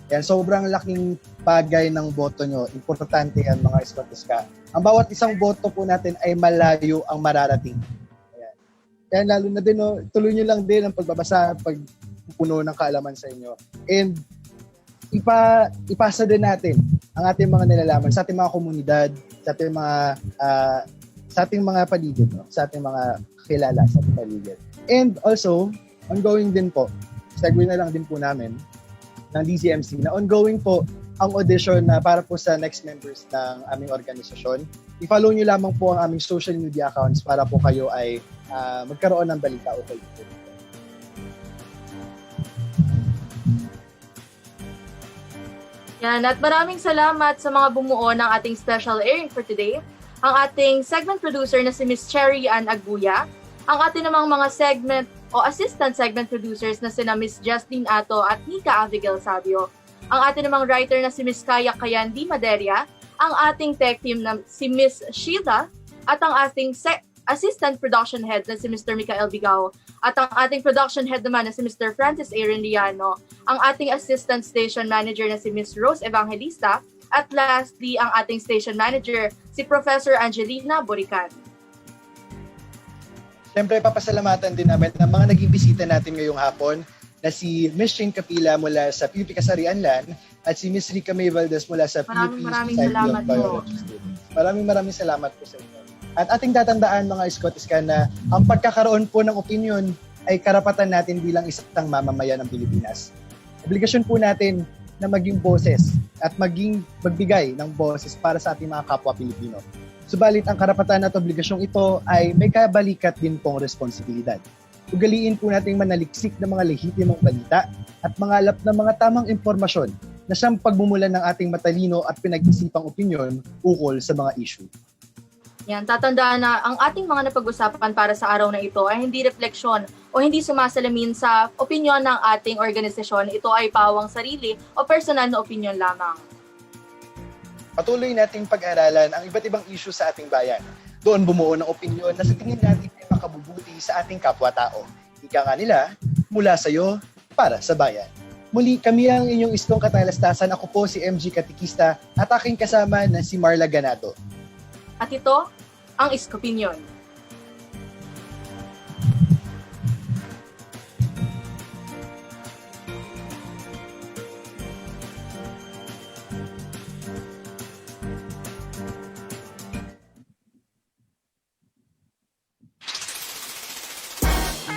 Yan, sobrang laking bagay ng boto nyo. Importante yan mga Scots ka. Ang bawat isang boto po natin ay malayo ang mararating. Ayan. Kaya lalo na din, tuloy nyo lang din ang pagbabasa, pagpupuno ng kaalaman sa inyo. And ipasa din natin ang ating mga nilalaman sa ating mga komunidad, sa ating mga paligid, sa ating mga kilala sa ating paligid. And also, ongoing din po, segue na lang din po namin ng DZMC na ongoing po ang audition na para po sa next members ng aming organisasyon. I-follow nyo lamang po ang aming social media accounts para po kayo ay magkaroon ng balita o kayo. Yan, at maraming salamat sa mga bumuo ng ating special airing for today. Ang ating segment producer na si Miss Cherry Ann Aguya, ang ating namang mga segment o assistant segment producers na sina Miss Justine Ato at Nika Abigail Sabio, ang ating namang writer na si Miss Kaya Kayandi Maderia, ang ating tech team na si Miss Sheila, at ang ating assistant production head na si Mr. Mikael Bigao, at ang ating production head naman na si Mr. Francis Aaron Liano, ang ating assistant station manager na si Miss Rose Evangelista, at lastly, ang ating station manager, si Professor Angelina Borican. Siyempre, papasalamatan din namin ng mga naging bisita natin ngayong hapon na si Miss Shane Capila mula sa PUP Kasarianlan at si Miss Rica May Valdez mula sa PUP Maraming Society salamat of Biology Students. Maraming salamat po sa inyo. At ating tatandaan mga Scotis ka na ang pagkakaroon po ng opinion ay karapatan natin bilang isang mamamayan ng Pilipinas. Obligasyon po natin na maging boses at magbigay ng boses para sa ating mga kapwa Pilipino. Subalit ang karapatan at obligasyong ito ay may kabalikat din pong responsibilidad. Ugaliin po nating manaliksik ng mga lehitimong balita at mangalap ng mga tamang impormasyon na siyang pagmumulan ng ating matalino at pinag-isipang opinyon ukol sa mga issue. Yan, tatandaan na ang ating mga napag-usapan para sa araw na ito ay hindi refleksyon o hindi sumasalamin sa opinyon ng ating organisasyon. Ito ay pawang sarili o personal na opinyon lamang. Patuloy nating pag-aralan ang iba't ibang issue sa ating bayan. Doon bumuo ng opinyon na sa tingin natin ay makabubuti sa ating kapwa-tao. Ika nga nila, mula sa iyo, para sa bayan. Muli, kami ang inyong istong katalastasan. Ako po si MG Katikista at aking kasama na si Marla Ganado. At ito, ang Iskopinyon.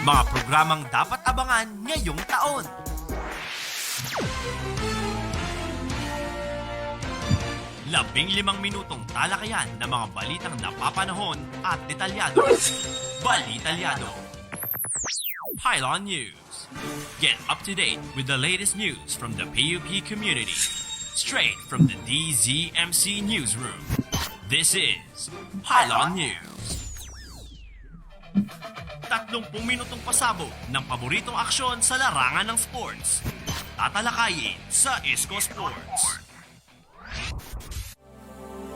Mga programang dapat abangan ngayong taon. Labing-limang minutong talakayan ng mga balitang napapanahon at detalyado. Balitalyado. Pylon News. Get up to date with the latest news from the PUP community. Straight from the DZMC newsroom. This is Pylon News. 30 minutong pasabog ng paboritong aksyon sa larangan ng sports. Tatalakayin sa Isko Sports.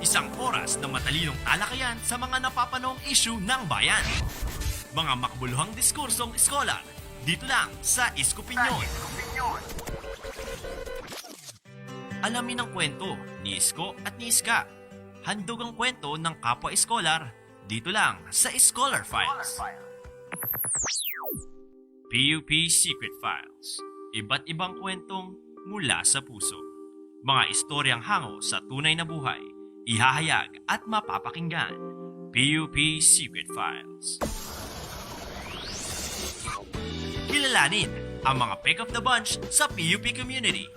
Isang oras ng matalinong talakayan sa mga napapanong issue ng bayan. Mga makbuluhang diskursong scholar, dito lang sa Isko Pinyon. Alamin ang kwento ni Isko at ni Iska. Handog ang kwento ng kapwa scholar, dito lang sa Scholar Files. PUP Secret Files. Iba't ibang kwentong mula sa puso. Mga istoryang hango sa tunay na buhay, ihahayag at mapapakinggan. PUP Secret Files. Kilalanin ang mga pick of the bunch sa PUP community.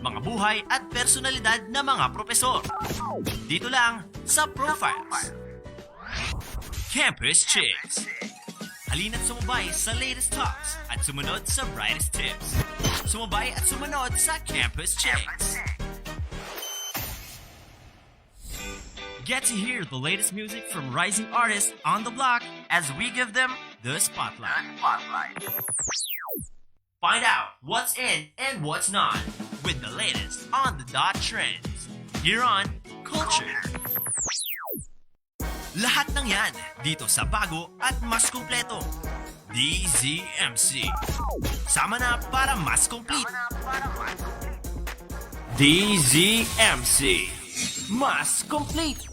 Mga buhay at personalidad na mga propesor. Dito lang sa Profiles. Campus Chicks. Halina't sumabay sa latest talks at sumunod sa brightest tips. Sumabay at sumunod sa Campus Chicks. Get to hear the latest music from rising artists on the block as we give them the spotlight. Find out what's in and what's not with the latest on the dot trends. Here on Culture. Lahat ng yan dito sa bago at mas kumpleto. DZMC. Sama na para mas complete. DZMC. Mas complete.